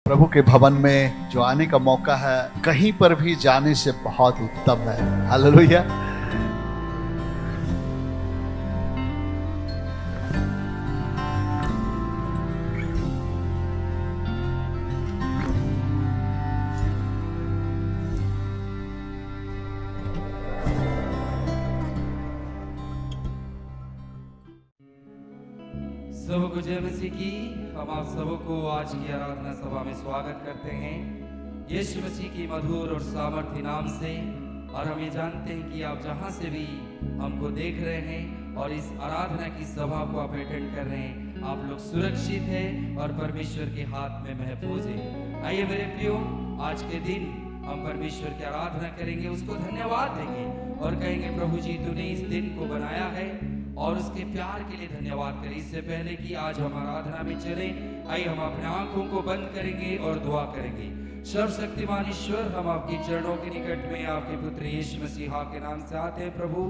प्रभु के भवन में जो आने का मौका है, कहीं पर भी जाने से बहुत उत्तम है। हालेलुया। सबको जय मसीह की। हम आप सबको आज की आराधना सभा में स्वागत करते हैं यीशु मसीह की मधुर और सामर्थ्य नाम से। और हम ये जानते हैं कि आप जहां से भी हमको देख रहे हैं और इस आराधना की सभा को आप अटेंड कर रहे हैं, आप लोग सुरक्षित हैं और परमेश्वर के हाथ में महफूज हैं। आइए मेरे प्रियो, आज के दिन हम परमेश्वर की आराधना करेंगे, उसको धन्यवाद देंगे और कहेंगे प्रभु जी तूने इस दिन को बनाया है और उसके प्यार के लिए धन्यवाद करें। इससे पहले कि आज हम आराधना में चलें, आइए हम अपने आंखों को बंद करेंगे और दुआ करेंगे। सर्वशक्तिमान ईश्वर, हम आपके चरणों के निकट में आपके पुत्र यीशु मसीह के नाम से आते हैं। प्रभु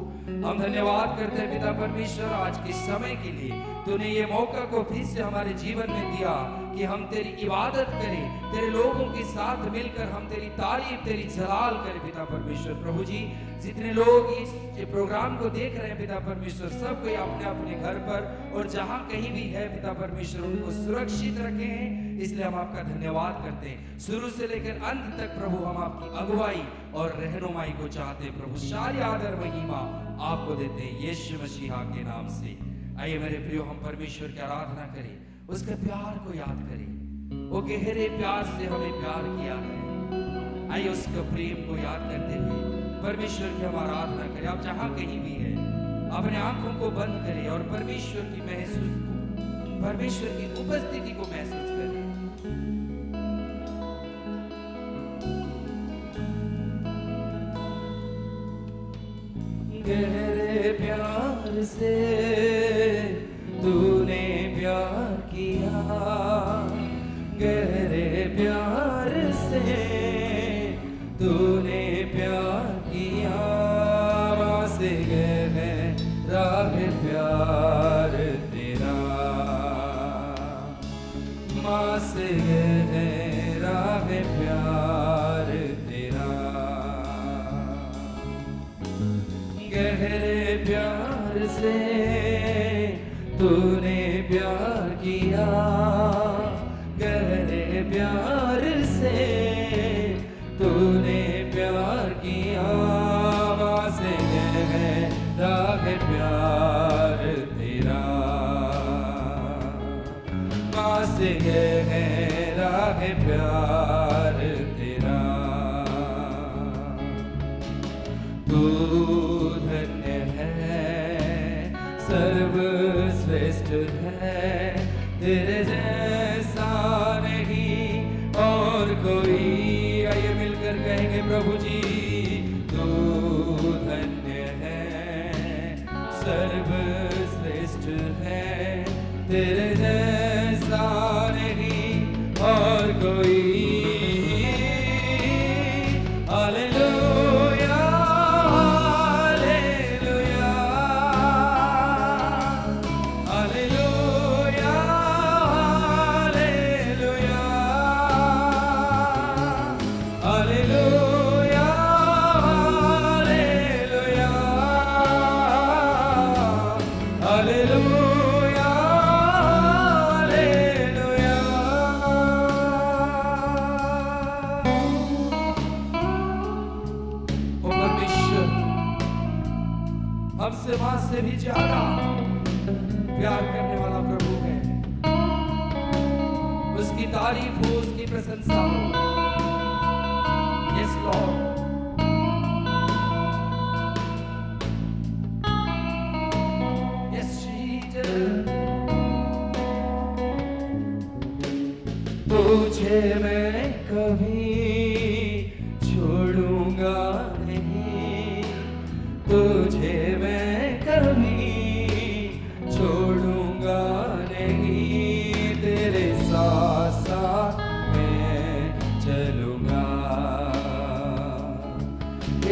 हम धन्यवाद करते हैं पिता परमेश्वर, आज के समय के लिए तूने ये मौका को फिर से हमारे जीवन में दिया कि हम तेरी इबादत करें, तेरे लोगों के साथ मिलकर हम तेरी तारीफ, तेरी जलाल करें पिता परमेश्वर। प्रभु जी जितने लोग इस प्रोग्राम को देख रहे हैं पिता परमेश्वर, सब कोई अपने अपने घर पर और जहां कहीं भी है पिता परमेश्वर उनको सुरक्षित रखे हैं, इसलिए हम आपका धन्यवाद करते हैं। शुरू से लेकर अंत तक प्रभु हम आपकी अगुवाई और रहनुमाई को चाहते हैं। प्रभु सारी आदर महिमा आपको देते हैं यीशु मसीह के नाम से। आइए मेरे प्रियो, हम परमेश्वर की आराधना करें, उसके प्यार को याद करें। वो गहरे प्यार से हमें प्यार किया है। आइए उसके प्रेम को याद करते हुए परमेश्वर की हम आराधना करें। आप जहां कहीं भी है अपने आंखों को बंद करें और परमेश्वर की महसूस को, परमेश्वर की उपस्थिति को महसूस करें। गहरे प्यार से तूने प्यार किया, गहरे प्यार से तूने प्यार किया, माँ से गहरा है प्यार तेरा, माँ से गहरा है प्यार तेरा। गहरे प्यार से तूने प्यार किया, गहरे प्यार से तूने प्यार किया, माँ से गहरा है प्यार तेरा, माँ से गहरा है प्यार तेरा। तू धन्य है, सर्वश्रेष्ठ है, तेरे जैसा नहीं और कोई। आइए मिलकर कहेंगे प्रभु जी तू धन्य है, सर्वश्रेष्ठ है, तेरे जैसा नहीं और कोई। Hallelujah hallelujah hallelujah hallelujah hallelujah hallelujah hallelujah hallelujah. ओ परमेश्वर, हमसे मां से भी ज्यादा प्यार करने वाला प्रभु है। उसकी तारीफ हो, उसकी प्रशंसा हो। Yes Lord. Yes Jesus. तुझे मैं कभी छोड़ूंगा नहीं, तुझे मैं कभी छोड़ूंगा नहीं, तेरे साथ साथ मैं चलूंगा,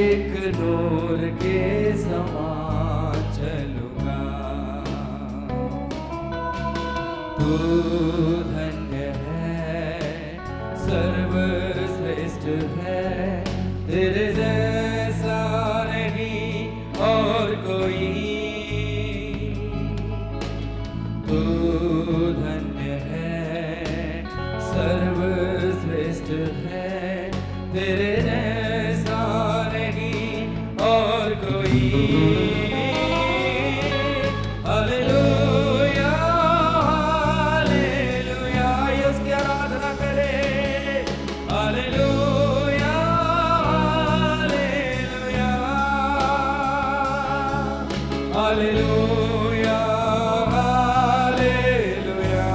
एक नूर के समान चलूंगा। तू धन्य है, सर्वश्रेष्ठ है, तेरे जैसा नहीं और कोई। तू धन्य है, सर्वश्रेष्ठ है, तेरे जैसा नहीं और कोई। हालेलुया हालेलुया, ये उसकी आराधना करें। Hallelujah hallelujah hallelujah hallelujah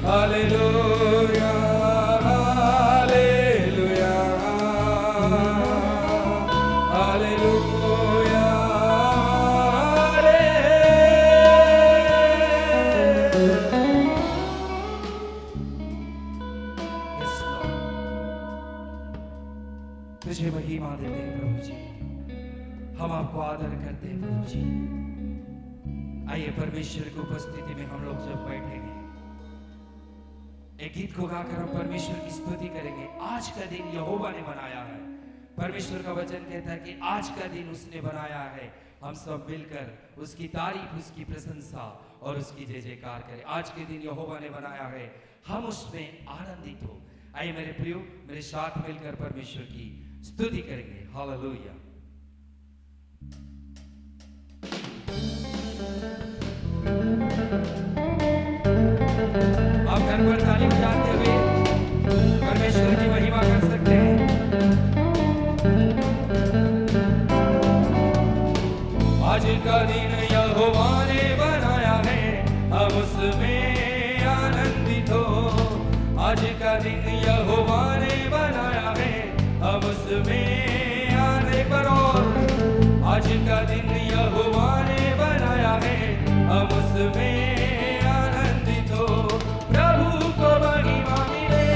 hallelujah hallelujah hallelujah तुझे महिमा देते हैं प्रभु जी, हम आपको आदर करते हैं प्रभु जी। आइए परमेश्वर की उपस्थिति में हम लोग जब बैठेंगे, एक गीत को गाकर हम परमेश्वर की स्तुति करेंगे। आज का दिन यहोवा ने बनाया है। परमेश्वर का वचन कहता है कि आज का दिन उसने बनाया है। हम सब मिलकर उसकी तारीफ, उसकी प्रशंसा और उसकी जय जयकार करें। आज के दिन यहोवा ने बनाया है, हम उसमें आनंदित हो। आइए मेरे प्रियो, मेरे साथ मिलकर परमेश्वर की स्तुति करेंगे। हालेलुया। आप घर पर ताली बजाते हुए परमेश्वर की महिमा कर सकते हैं। आज का दिन यहोवा ने बनाया है, हम उसमें आनंदित हो। आज का दिन यहोवा ने बनाया है, हम उसमें आने पर। और आज का दिन यहोवा ने बनाया है, हम उसमें आनंदित हो। प्रभु को महिमा मिले,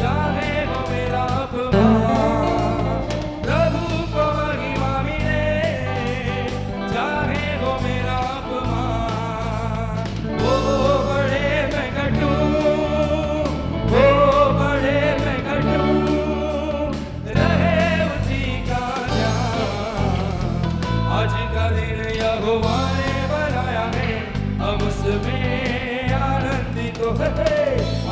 चाहे वो मेरा अपमान। प्रभु को महिमा मिले, चाहे वो मेरा अपमान। वो बड़े मैं घटू, वो बड़े मैं घटू, रहे उसी का ध्यान। आज का दिन यहोवा ने बनाया है, हम उसमें आनंदित हो।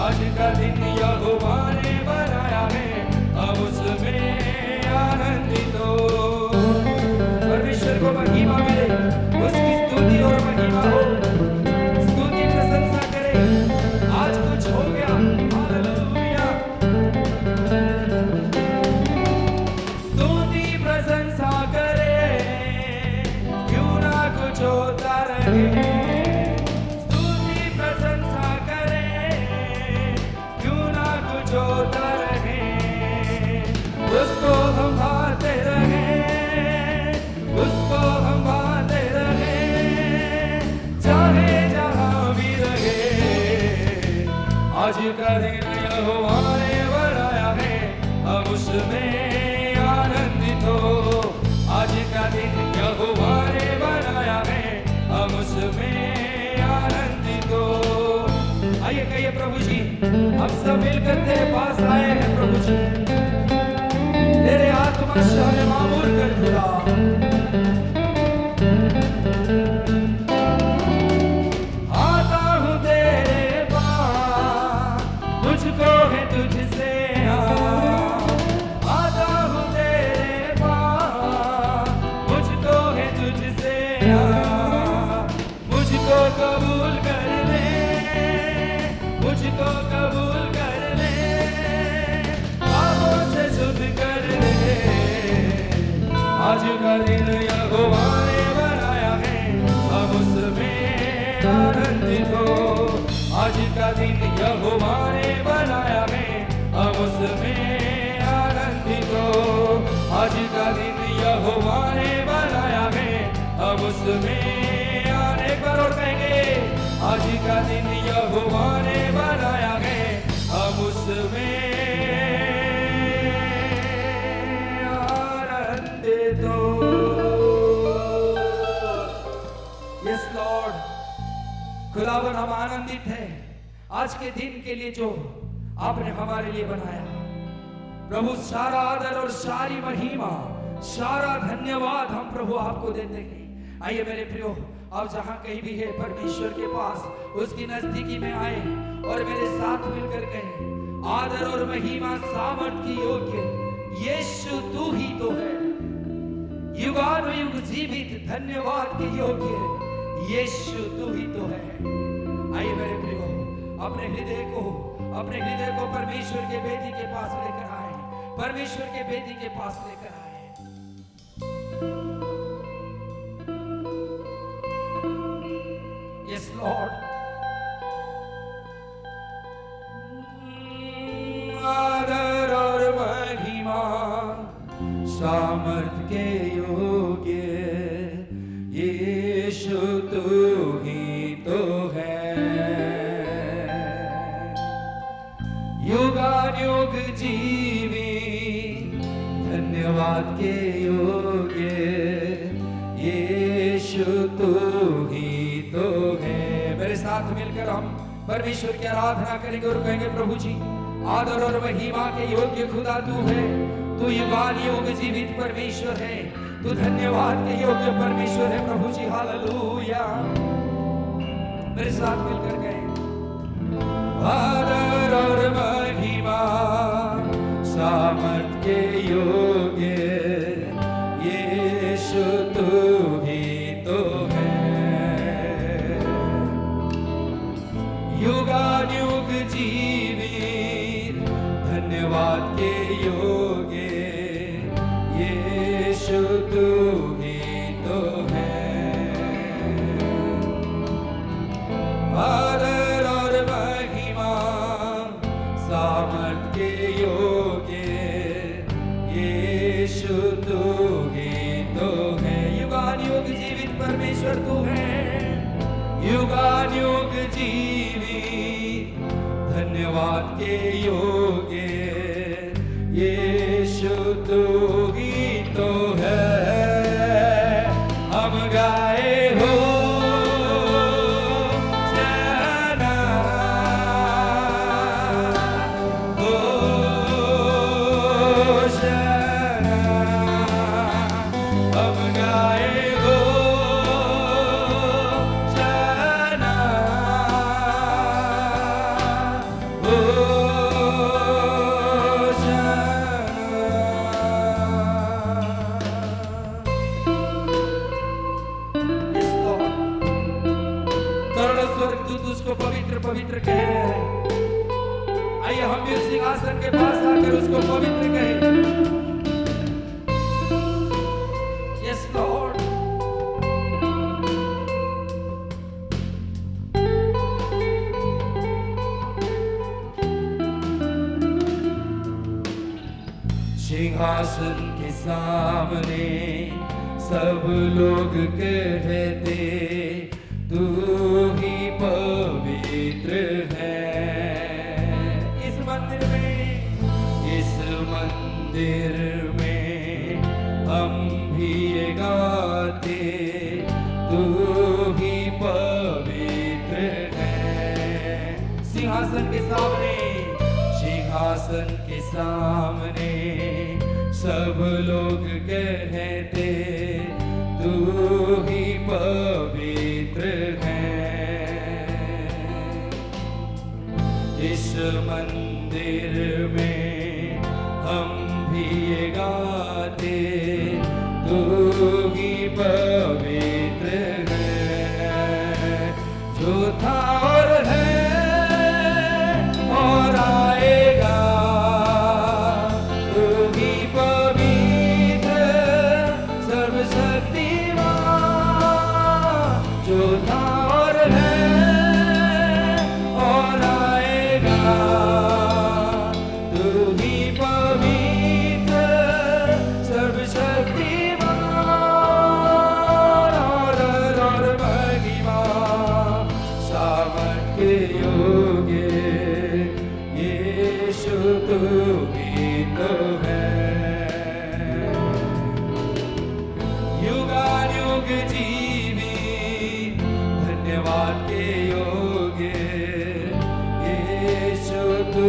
आज का दिन यहोवा ने बनाया है, हम उसमें आनंदित हो। परमेश्वर को महिमा मिले, उसकी स्तुति और महिमा हो। स्तुति प्रशंसा करें, आज कुछ हो गया। हालेलुया। स्तुति प्रशंसा करें, क्यों ना कुछ होता रहे। स्तुति प्रशंसा करें, क्यों ना कुछ होता रहे। उसको हम भाते रहे, उसको हम भाते रहे, चाहे जहां भी रहे। आज का दिन यहोवा ने बनाया है, हम उसमें आनंदित हो। आज का दिन यहोवा ने बनाया है, हम उसमें आनंदित हो। आइए कहिए प्रभु जी, हम सब मिलकर तेरे पास आए हैं प्रभु जी। तेरे आत्मा से हमें मामूल कर खुदा। आता हूँ तेरे पास, मुझको है तुझसे आता हूँ तेरे पास, मुझको है तुझसे मुझको कबूल कर ले, मुझको कबूल कर ले, पापों से शुद्ध कर ले। आज का दिन यहोवा ने बनाया है, हम उसमें आनंदित हो। आज का दिन यहोवा ने बनाया है, हम उसमें आनंदित हो। आज का दिन यहोवा ने बनाया है, हम उसमें आने पर। और कहेंगे आज का दिन यहोवा ने बनाया है, हम उसमें आनंदित हो। यस लॉर्ड, खुदावन हम आनंदित हैं। आज के दिन के लिए जो आपने हमारे लिए बनाया। प्रभु सारा आदर और सारी महिमा, सारा धन्यवाद हम प्रभु आपको देते हैं। आइए मेरे प्रियो, आप जहां कहीं भी है परमेश्वर के पास उसकी नजदीकी में आए और मेरे साथ मिलकर कहें, आदर और महिमा सामर्थ की योग्य यीशु तू ही तो है। युगानुयुग जीवित धन्यवाद के योग्य यीशु तू ही तो है। आइए मेरे प्रियो, अपने हृदय को परमेश्वर के बेदी के पास लेकर आए, परमेश्वर के बेदी के पास लेकर आए। यस लॉर्ड, आदर और महिमा सामर्थ के योग्य यीशु तू ही तो है। युगानुयुग जीवी धन्यवाद के योग्य यीशु तू ही तो है। मेरे साथ मिलकर हम परमेश्वर की आराधना करेंगे और कहेंगे, प्रभु जी आदर और महिमा के योग्य खुदा तू है। तू युगानुयुग जीवित परमेश्वर है, तू धन्यवाद के योग्य परमेश्वर है प्रभु जी। हालेलुया। मेरे साथ मिलकर गए, आदर और महिमा सामर्थ के योग्य यीशु तू ही तो है। युगानुयुग जीवित धन्यवाद के योग्य यीशु तू ही तो है। आदर और महिमा सामर्थ के योग्य यीशु तू ही तो है। युगानुयुग जीवित परमेश्वर तू है। युगानुयुग जीवित धन्यवाद के योग्य यीशु तू ही तो है। हम गाए हो पवित्र कह रहे हैं। आइए हम भी उस सिंहासन के पास आकर उसको पवित्र कहें। यस लॉर्ड, सिंहासन के सामने सब लोग कहते तू ही पवित्र है। इस मंदिर में हम भी ये गाते तू ही पवित्र है। सिंहासन के सामने सब लोग कहते तू ही पवित्र है। इस मंदिर में हम भी ये गाते तू ही पवित्र है। जो था और है और आएगा तू ही पवित्र सर्वशक्तिमान। जो था और है और आएगा तू ही पवित्र सर्वशक्तिमान। तू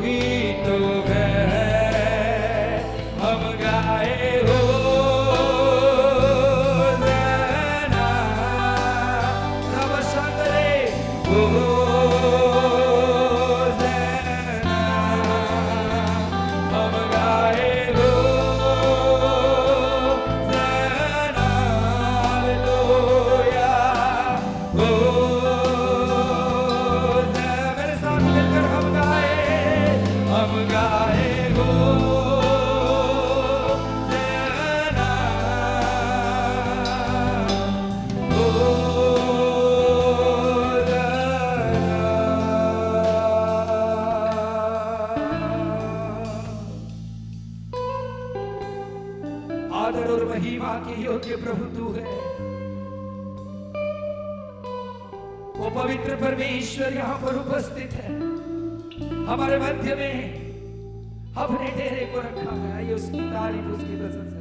ही तो है, हम गाए हो ज़ना, सब संगरे हो ज़ना, हम गाए हो ज़ना, हालेलुया हो ज़ना। मेरे साथ मिलकर हम गाए हो ज़ना, हो ज़ना। आदर और महिमा के योग्य प्रभु तू है, वो पवित्र परमेश्वर यहाँ पर उपस्थित है, हमारे मध्य में अपने डेरे को रखा है। आइए उसकी तारीफ, उसकी प्रशंसा।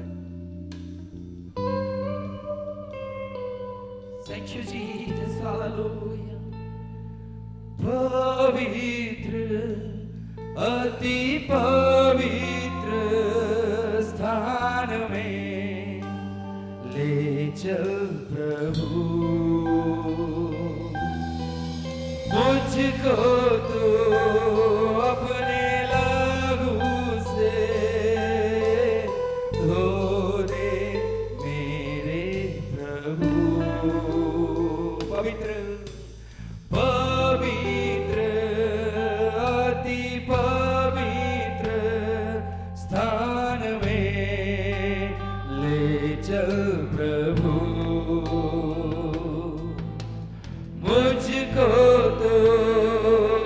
Thank you Jesus, hallelujah। पवित्र, अति पवित्र स्थान में ले चल प्रभु, मुझको तो अपने लहू से धो दे मेरे प्रभु। पवित्र, पवित्र, अति पवित्र स्थान में ले चल प्रभु, मुझको तो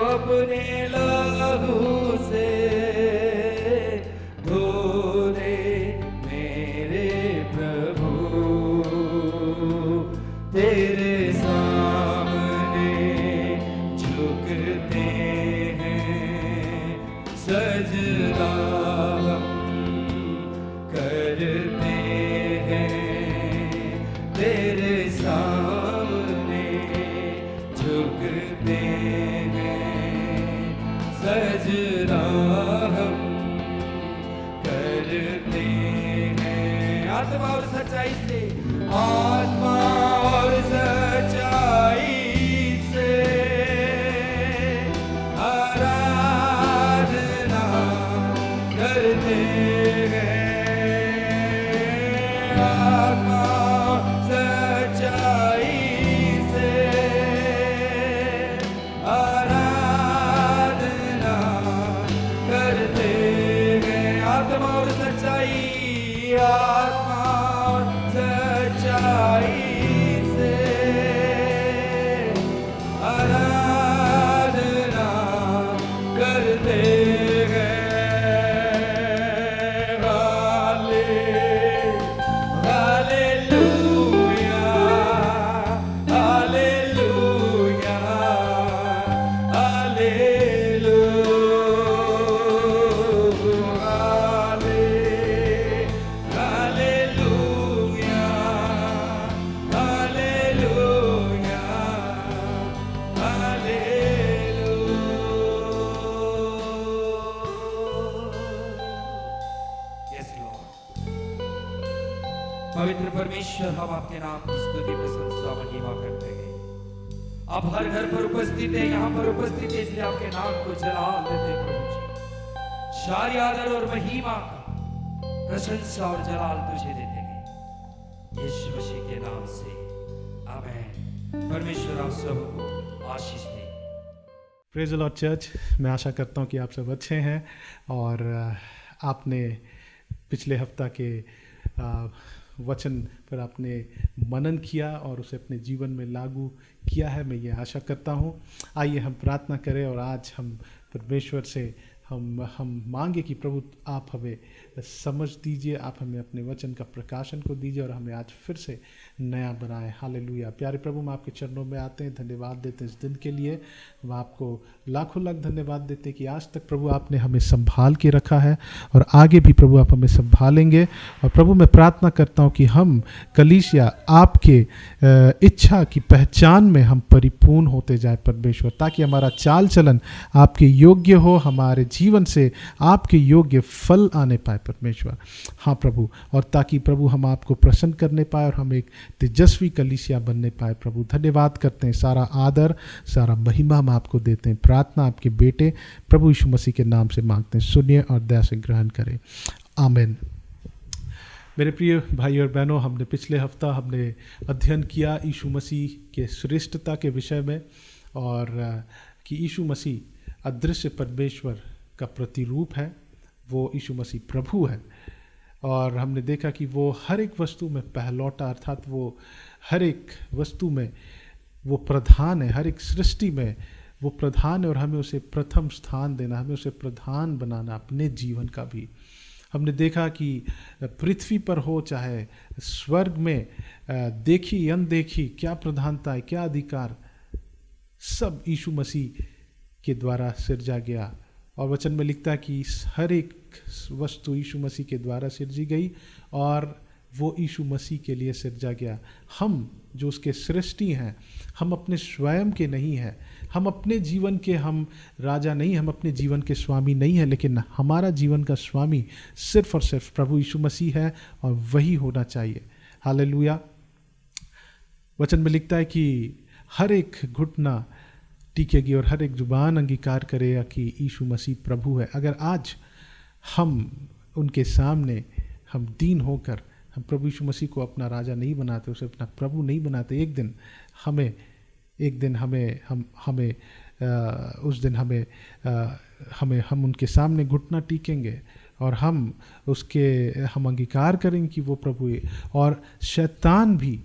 अपने लहू से धो दे मेरे प्रभु। तेरे सामने झुकते हैं, सजदा हम करते हैं। तेरे सामने झुकते हैं, सजदा हम करते हैं। आत्मा और सच्चाई से, आत्मा और सच्चाई से आराधना करते हैं। आत्मा सच्चाई से आराधना करते हैं। आत्मा और सच्चाई, आत्मा और सच्चाई से आराधना करते हैं। Hallelujah, hallelujah, hallelujah, hallelujah, hallelujah. Yes, Lord। पवित्र परमेश्वर, हम आपके नाम की स्तुति प्रशंसा महिमा करते हैं। आप हर घर पर उपस्थित है, यहाँ पर उपस्थित है, इसलिए आपके नाम को जलाल देते हैं प्रभु जी। सारी आदर और महिमा, प्रशंसा और जलाल तुझे देते हैं, यीशु मसीह के नाम से, आमीन। परमेश्वर आप सबको आशीष दे। Praise the lord church. मैं आशा करता हूँ कि आप सब अच्छे हैं और आपने पिछले हफ्ता के वचन पर आपने मनन किया और उसे अपने जीवन में लागू किया है, मैं ये आशा करता हूँ। आइए हम प्रार्थना करें और आज हम परमेश्वर से हम मांगे कि प्रभु आप हमें समझ दीजिए, आप हमें अपने वचन का प्रकाशन को दीजिए और हमें आज फिर से नया बनाए। हालेलुया। प्यारे प्रभु, हम आपके चरणों में आते हैं, धन्यवाद देते हैं इस दिन के लिए। हम आपको लाखों लाख धन्यवाद देते हैं कि आज तक प्रभु आपने हमें संभाल के रखा है और आगे भी प्रभु आप हमें संभालेंगे। और प्रभु मैं प्रार्थना करता हूँ कि हम कलीसिया आपके इच्छा की पहचान में हम परिपूर्ण होते जाए परमेश्वर, ताकि हमारा चाल चलन आपके योग्य हो, हमारे जीवन से आपके योग्य फल आने पाए परमेश्वर। हाँ प्रभु, और ताकि प्रभु हम आपको प्रसन्न करने पाए और हम एक तेजस्वी कलीसिया बनने पाए। प्रभु धन्यवाद करते हैं, सारा आदर सारा महिमा हम आपको देते हैं। प्रार्थना आपके बेटे प्रभु यीशु मसीह के नाम से मांगते हैं, सुनिए और दया से ग्रहण करें। आमीन। मेरे प्रिय भाई और बहनों, हमने पिछले हफ्ता अध्ययन किया यीशु मसीह के श्रेष्ठता के विषय में, और कि यीशु मसीह अदृश्य परमेश्वर का प्रतिरूप है, वो यीशु मसीह प्रभु है। और हमने देखा कि वो हर एक वस्तु में पहलौटा, अर्थात वो हर एक वस्तु में वो प्रधान है, हर एक सृष्टि में वो प्रधान है, और हमें उसे प्रथम स्थान देना, हमें उसे प्रधान बनाना अपने जीवन का भी। हमने देखा कि पृथ्वी पर हो चाहे स्वर्ग में, देखी अनदेखी, क्या प्रधानता है, क्या अधिकार, सब यीशु मसीह के द्वारा सिरजा गया। और वचन में लिखता है कि हर एक वस्तु यीशु मसीह के द्वारा सिरजी गई और वो यीशु मसीह के लिए सिरजा गया। हम जो उसके सृष्टि हैं, हम अपने स्वयं के नहीं हैं, हम अपने जीवन के हम राजा नहीं, हम अपने जीवन के स्वामी नहीं हैं, लेकिन हमारा जीवन का स्वामी सिर्फ और सिर्फ प्रभु यीशु मसीह है, और वही होना चाहिए। हालेलुया। वचन में लिखता है कि हर एक घुटना टिकेगी और हर एक जुबान अंगीकार करेगा कि यीशु मसीह प्रभु है। अगर आज हम उनके सामने हम दीन होकर हम प्रभु यीशु मसीह को अपना राजा नहीं बनाते, उसे अपना प्रभु नहीं बनाते, एक दिन हम उनके सामने घुटना टीकेंगे और हम अंगीकार करेंगे कि वो प्रभु है। और शैतान भी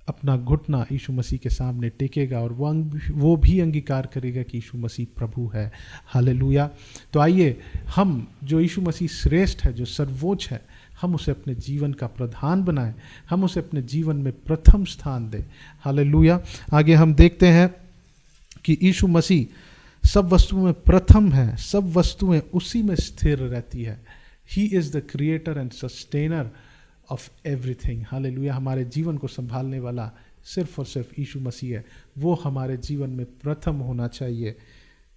अपना घुटना यीशु मसीह के सामने टेकेगा और वो भी अंगीकार करेगा कि यीशु मसीह प्रभु है। हालेलुया। तो आइए हम जो यीशु मसीह श्रेष्ठ है, जो सर्वोच्च है, हम उसे अपने जीवन का प्रधान बनाएं, हम उसे अपने जीवन में प्रथम स्थान दें। हालेलुया। आगे हम देखते हैं कि यीशु मसीह सब वस्तुओं में प्रथम है, सब वस्तुएं उसी में स्थिर रहती है। He is the creator and sustainer of everything. Hallelujah. हमारे जीवन को संभालने वाला सिर्फ और सिर्फ यीशु मसीह है, वो हमारे जीवन में प्रथम होना चाहिए।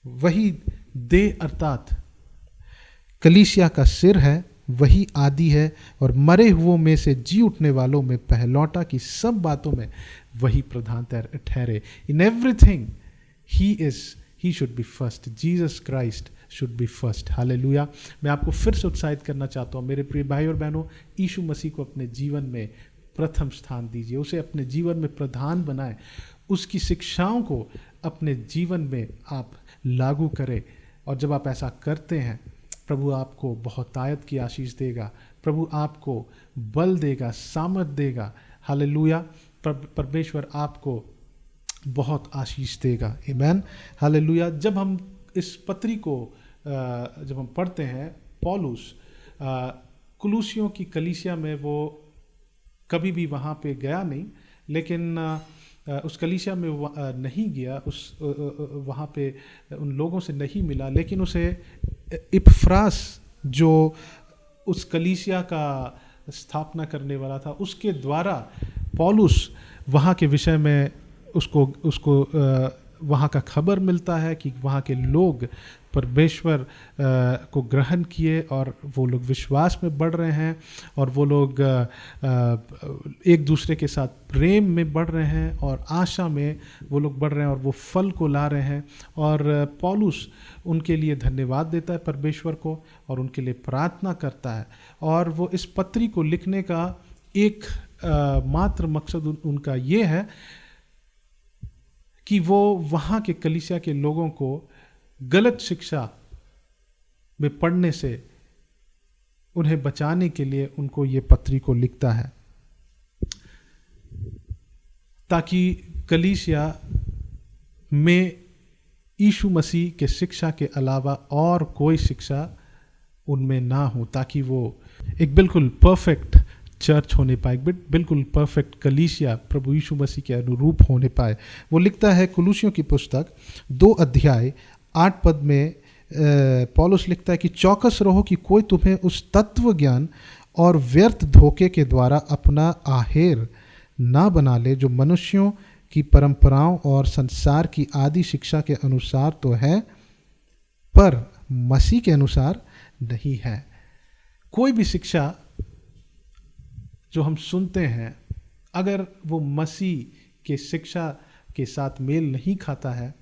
वही देह अर्थात कलीसिया का सिर है, वही आदि है, और मरे हुओं में से जी उठने वालों में पहलौटा की सब बातों में वही प्रधान ठहरे। In everything he should be first. Jesus Christ should be first. Hallelujah. मैं आपको फिर से उत्साहित करना चाहता हूँ मेरे प्रिय भाई और बहनों, यीशु मसीह को अपने जीवन में प्रथम स्थान दीजिए, उसे अपने जीवन में प्रधान बनाएं, उसकी शिक्षाओं को अपने जीवन में आप लागू करें। और जब आप ऐसा करते हैं, प्रभु आपको बहुतायत की आशीष देगा, प्रभु आपको बल देगा, सामर्थ देगा। हालेलुया। परमेश्वर आपको बहुत आशीष देगा। आमीन। हालेलुया। जब हम इस पत्री को जब हम पढ़ते हैं, पौलुस कुलुसियों की कलीसिया में वो कभी भी वहाँ पे गया नहीं, लेकिन उस कलीसिया में नहीं गया, वहाँ पे उन लोगों से नहीं मिला, लेकिन उसे इपफ्रास जो उस कलीसिया का स्थापना करने वाला था, उसके द्वारा पौलुस वहाँ के विषय में उसको वहाँ का खबर मिलता है कि वहाँ के लोग परमेश्वर को ग्रहण किए और वो लोग विश्वास में बढ़ रहे हैं, और वो लोग एक दूसरे के साथ प्रेम में बढ़ रहे हैं और आशा में वो लोग बढ़ रहे हैं और वो फल को ला रहे हैं। और पौलुस उनके लिए धन्यवाद देता है परमेश्वर को और उनके लिए प्रार्थना करता है। और वो इस पत्री को लिखने का एक मात्र मकसद उनका ये है कि वो वहाँ के कलीसिया के लोगों को गलत शिक्षा में पढ़ने से उन्हें बचाने के लिए उनको ये पत्री को लिखता है, ताकि कलीसिया में यीशु मसीह के शिक्षा के अलावा और कोई शिक्षा उनमें ना हो, ताकि वो एक बिल्कुल परफेक्ट चर्च होने पाए, बिल्कुल परफेक्ट कलीसिया प्रभु यीशु मसीह के अनुरूप होने पाए। वो लिखता है कुलुसियों की पुस्तक 2 अध्याय 8 पद में पौलुस लिखता है कि चौकस रहो कि कोई तुम्हें उस तत्व ज्ञान और व्यर्थ धोखे के द्वारा अपना आहेर ना बना ले, जो मनुष्यों की परंपराओं और संसार की आदि शिक्षा के अनुसार तो है, पर मसीह के अनुसार नहीं है। कोई भी शिक्षा जो हम सुनते हैं, अगर वो मसीह के शिक्षा के साथ मेल नहीं खाता है,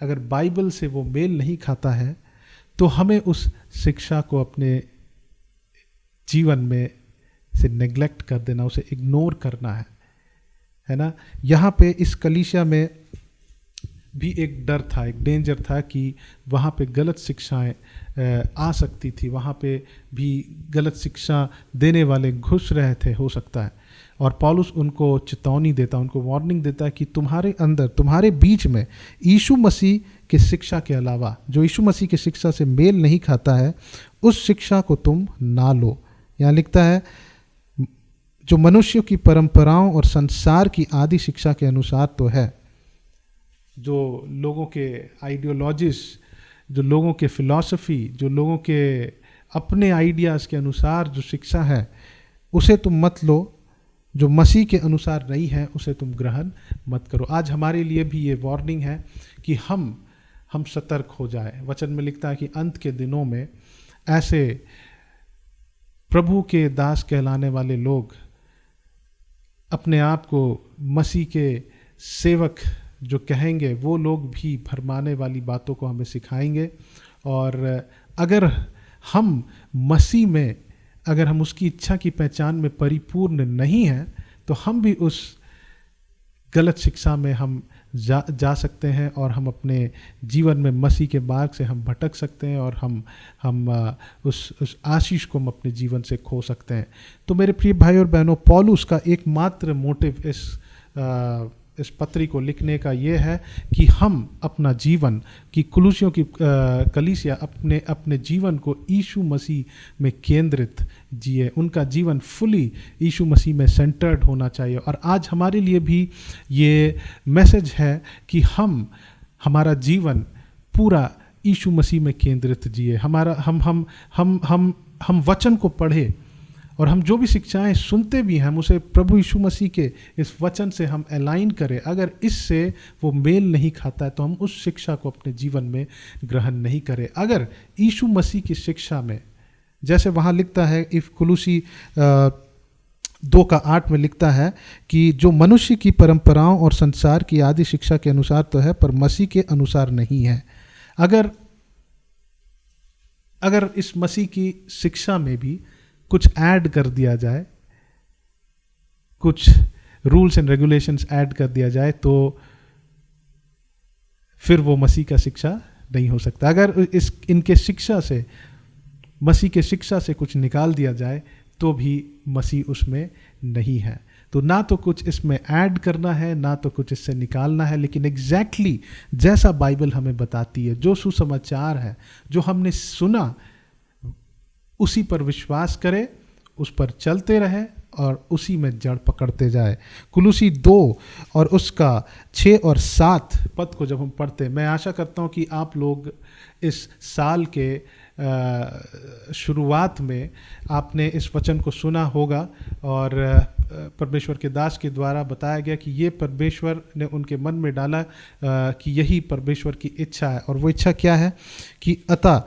अगर बाइबल से वो मेल नहीं खाता है, तो हमें उस शिक्षा को अपने जीवन में से नेग्लेक्ट कर देना, उसे इग्नोर करना है ना। यहाँ पे इस कलीसिया में भी एक डर था, एक डेंजर था कि वहाँ पे गलत शिक्षाएं आ सकती थी, वहाँ पे भी गलत शिक्षा देने वाले घुस रहे थे, हो सकता है। और पौलुस उनको चेतावनी देता, उनको वार्निंग देता है कि तुम्हारे अंदर, तुम्हारे बीच में यीशु मसीह के शिक्षा के अलावा, जो यीशु मसीह की शिक्षा से मेल नहीं खाता है, उस शिक्षा को तुम ना लो। यहाँ लिखता है जो मनुष्यों की परंपराओं और संसार की आदि शिक्षा के अनुसार तो है। जो लोगों के आइडियोलॉजीज, जो लोगों के फिलॉसफी, जो लोगों के अपने आइडियाज़ के अनुसार जो शिक्षा है, उसे तुम मत लो। जो मसीह के अनुसार नहीं है, उसे तुम ग्रहण मत करो। आज हमारे लिए भी ये वार्निंग है कि हम सतर्क हो जाए। वचन में लिखता है कि अंत के दिनों में ऐसे प्रभु के दास कहलाने वाले लोग अपने आप को मसीह के सेवक जो कहेंगे, वो लोग भी भरमाने वाली बातों को हमें सिखाएंगे। और अगर हम मसीह में, अगर हम उसकी इच्छा की पहचान में परिपूर्ण नहीं हैं, तो हम भी उस गलत शिक्षा में हम जा सकते हैं और हम अपने जीवन में मसीह के मार्ग से हम भटक सकते हैं और हम उस आशीष को हम अपने जीवन से खो सकते हैं। तो मेरे प्रिय भाई और बहनों, पौलुस का एकमात्र मोटिव इस पत्री को लिखने का ये है कि हम अपना जीवन, कि कुलुसियों की कलीसिया अपने जीवन को यीशु मसीह में केंद्रित जिए। उनका जीवन फुली यीशु मसीह में सेंटर्ड होना चाहिए। और आज हमारे लिए भी ये मैसेज है कि हमारा जीवन पूरा यीशु मसीह में केंद्रित जिए। हम वचन को पढ़े और हम जो भी शिक्षाएं सुनते भी हैं, हम उसे प्रभु यीशु मसीह के इस वचन से हम अलाइन करें। अगर इससे वो मेल नहीं खाता है, तो हम उस शिक्षा को अपने जीवन में ग्रहण नहीं करें। अगर यीशु मसीह की शिक्षा में, जैसे वहाँ लिखता है इफ कुलुसी 2:8 में लिखता है कि जो मनुष्य की परंपराओं और संसार की आदि शिक्षा के अनुसार तो है, पर मसीह के अनुसार नहीं है। अगर इस मसीह की शिक्षा में भी कुछ ऐड कर दिया जाए, कुछ रूल्स एंड रेगुलेशंस ऐड कर दिया जाए, तो फिर वो मसीह का शिक्षा नहीं हो सकता। अगर इनके शिक्षा से, मसीह के शिक्षा से कुछ निकाल दिया जाए, तो भी मसीह उसमें नहीं है। तो ना तो कुछ इसमें ऐड करना है, ना तो कुछ इससे निकालना है, लेकिन एग्जैक्टली जैसा बाइबल हमें बताती है, जो सुसमाचार है, जो हमने सुना, उसी पर विश्वास करें, उस पर चलते रहे और उसी में जड़ पकड़ते जाए। कुलुसी 2 और उसका 6 और 7 पद को जब हम पढ़ते हैं, मैं आशा करता हूँ कि आप लोग इस साल के शुरुआत में आपने इस वचन को सुना होगा और परमेश्वर के दास के द्वारा बताया गया कि ये परमेश्वर ने उनके मन में डाला कि यही परमेश्वर की इच्छा है। और वो इच्छा क्या है कि अतः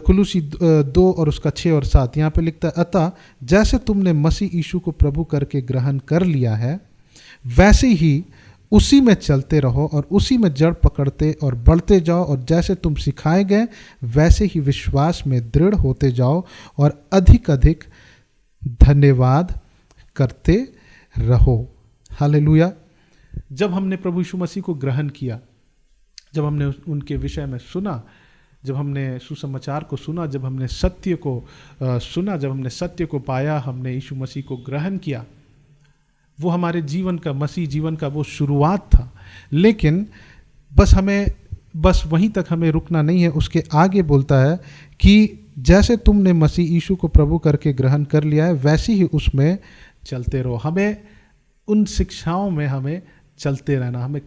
कुलुसी 2 और उसका 6 और 7 यहाँ पे लिखता है, अतः जैसे तुमने मसीह यीशु को प्रभु करके ग्रहण कर लिया है, वैसे ही उसी में चलते रहो और उसी में जड़ पकड़ते और बढ़ते जाओ, और जैसे तुम सिखाए गए वैसे ही विश्वास में दृढ़ होते जाओ और अधिक अधिक धन्यवाद करते रहो। हालेलुया। जब हमने प्रभु यीशु मसीह को ग्रहण किया, जब हमने उनके विषय में सुना, जब हमने सुसमाचार को सुना, जब हमने सत्य को सुना, जब हमने सत्य को पाया, हमने यीशु मसीह को ग्रहण किया, वो हमारे जीवन का, मसीह जीवन का वो शुरुआत था। लेकिन बस हमें बस वहीं तक हमें रुकना नहीं है, उसके आगे बोलता है कि जैसे तुमने मसीह यीशु को प्रभु करके ग्रहण कर लिया है वैसे ही उसमें चलते रहो। हमें उन शिक्षाओं में हमें चलते रहना, हमें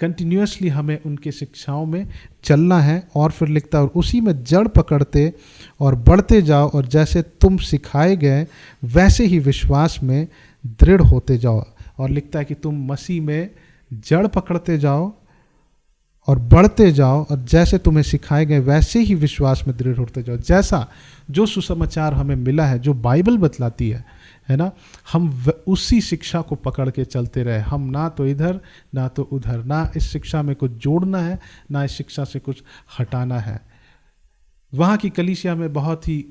कंटिन्यूअसली हमें उनके शिक्षाओं में चलना है। और फिर लिखता है और उसी में जड़ पकड़ते और बढ़ते जाओ और जैसे तुम सिखाए गए वैसे ही विश्वास में दृढ़ होते जाओ। और लिखता है कि तुम मसीह में जड़ पकड़ते जाओ और बढ़ते जाओ और जैसे तुम्हें सिखाए गए वैसे ही विश्वास में दृढ़ होते जाओ। जैसा जो सुसमाचार हमें मिला है, जो बाइबल बतलाती है ना, हम उसी शिक्षा को पकड़ के चलते रहे। हम ना तो इधर ना तो उधर, ना इस शिक्षा में कुछ जोड़ना है ना इस शिक्षा से कुछ हटाना है। वहाँ की कलीसिया में बहुत ही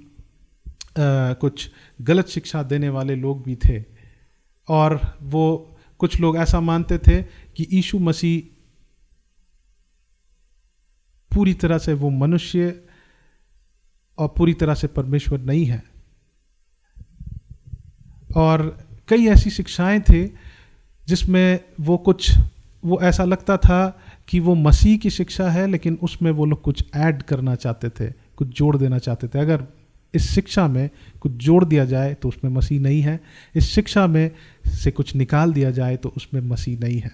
कुछ गलत शिक्षा देने वाले लोग भी थे और वो कुछ लोग ऐसा मानते थे कि यीशु मसीह पूरी तरह से वो मनुष्य और पूरी तरह से परमेश्वर नहीं है। और कई ऐसी शिक्षाएं थे जिसमें वो ऐसा लगता था कि वो मसीह की शिक्षा है, लेकिन उसमें वो लोग कुछ ऐड करना चाहते थे, कुछ जोड़ देना चाहते थे। अगर इस शिक्षा में कुछ जोड़ दिया जाए तो उसमें मसीह नहीं है, इस शिक्षा में से कुछ निकाल दिया जाए तो उसमें मसीह नहीं है।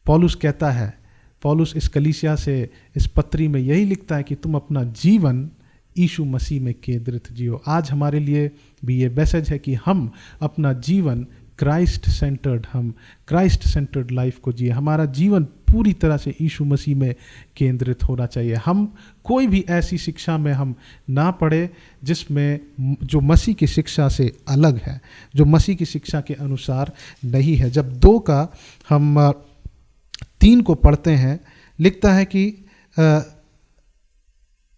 पौलुस कहता है, पौलुस इस कलीसिया से इस पत्री में यही लिखता है कि तुम अपना जीवन यीशु मसीह में केंद्रित जियो। आज हमारे लिए भी ये मैसेज है कि हम अपना जीवन क्राइस्ट सेंटर्ड लाइफ को जिए। हमारा जीवन पूरी तरह से यीशु मसीह में केंद्रित होना चाहिए। हम कोई भी ऐसी शिक्षा में हम ना पढ़े जिसमें जो मसीह की शिक्षा से अलग है, जो मसीह की शिक्षा के अनुसार नहीं है। जब 2 का हम 3 को पढ़ते हैं, लिखता है कि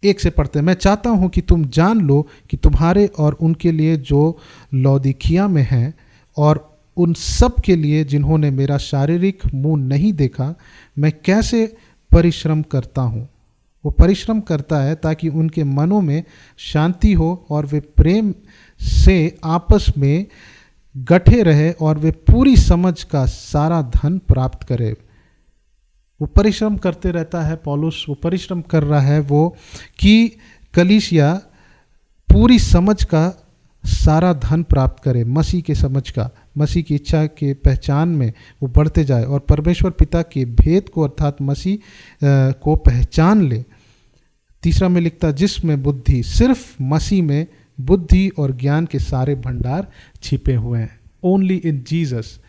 1 से पढ़ते हैं, मैं चाहता हूं कि तुम जान लो कि तुम्हारे और उनके लिए जो लौदीकिया में हैं और उन सब के लिए जिन्होंने मेरा शारीरिक मुंह नहीं देखा, मैं कैसे परिश्रम करता हूं। वो परिश्रम करता है ताकि उनके मनों में शांति हो और वे प्रेम से आपस में गठे रहे और वे पूरी समझ का सारा धन प्राप्त करे। वो परिश्रम करते रहता है पौलुस, वो परिश्रम कर रहा है वो कि कलीसिया पूरी समझ का सारा धन प्राप्त करे, मसीह के समझ का, मसीह की इच्छा के पहचान में वो बढ़ते जाए और परमेश्वर पिता के भेद को अर्थात मसीह को पहचान ले। 3 में लिखता जिसमें बुद्धि, सिर्फ मसीह में बुद्धि और ज्ञान के सारे भंडार छिपे हुए हैं। Only in Jesus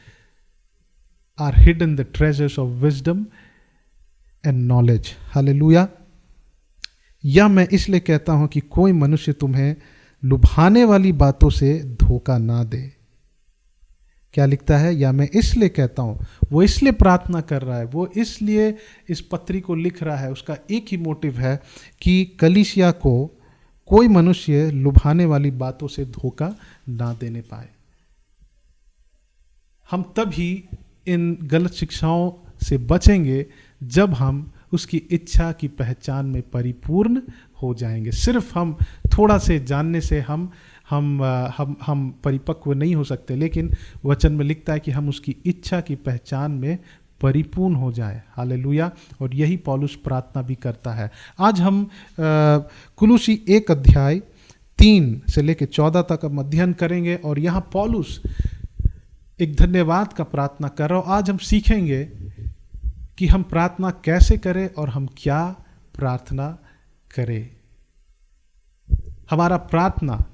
are hidden the treasures of wisdom and knowledge. Hallelujah. या मैं इसलिए कहता हूं कि कोई मनुष्य तुम्हें लुभाने वाली बातों से धोखा ना दे। क्या लिखता है? या मैं इसलिए कहता हूं, वो इसलिए प्रार्थना कर रहा है, वो इसलिए इस पत्री को लिख रहा है। उसका एक ही मोटिव है कि कलीसिया को कोई मनुष्य लुभाने वाली बातों से धोखा ना देने पाए। हम तभी इन गलत शिक्षाओं से बचेंगे जब हम उसकी इच्छा की पहचान में परिपूर्ण हो जाएंगे। सिर्फ हम थोड़ा से जानने से हम परिपक्व नहीं हो सकते, लेकिन वचन में लिखता है कि हम उसकी इच्छा की पहचान में परिपूर्ण हो जाए। हालेलुया। और यही पौलुस प्रार्थना भी करता है। आज हम कुलुसी 1 अध्याय 3 से लेकर 14 तक हम अध्ययन करेंगे और यहाँ पौलुस एक धन्यवाद का प्रार्थना कर रहा हूँ। आज हम सीखेंगे कि हम प्रार्थना कैसे करें और हम क्या प्रार्थना करें। हमारा प्रार्थना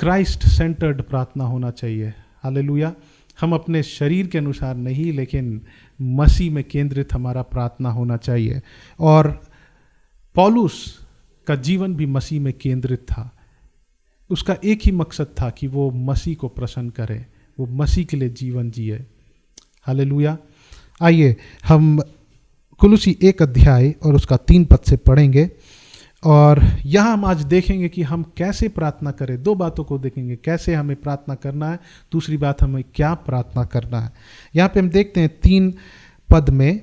क्राइस्ट सेंटर्ड प्रार्थना होना चाहिए। हालेलुया। हम अपने शरीर के अनुसार नहीं, लेकिन मसीह में केंद्रित हमारा प्रार्थना होना चाहिए। और पौलुस का जीवन भी मसीह में केंद्रित था। उसका एक ही मकसद था कि वो मसीह को प्रसन्न करे, वो मसीह के लिए जीवन जिए। हालेलुया। आइए हम कुलुसी 1 अध्याय और उसका 3 पद से पढ़ेंगे और यहाँ हम आज देखेंगे कि हम कैसे प्रार्थना करें। 2 बातों को देखेंगे, कैसे हमें प्रार्थना करना है, दूसरी बात हमें क्या प्रार्थना करना है। यहाँ पे हम देखते हैं 3 पद में,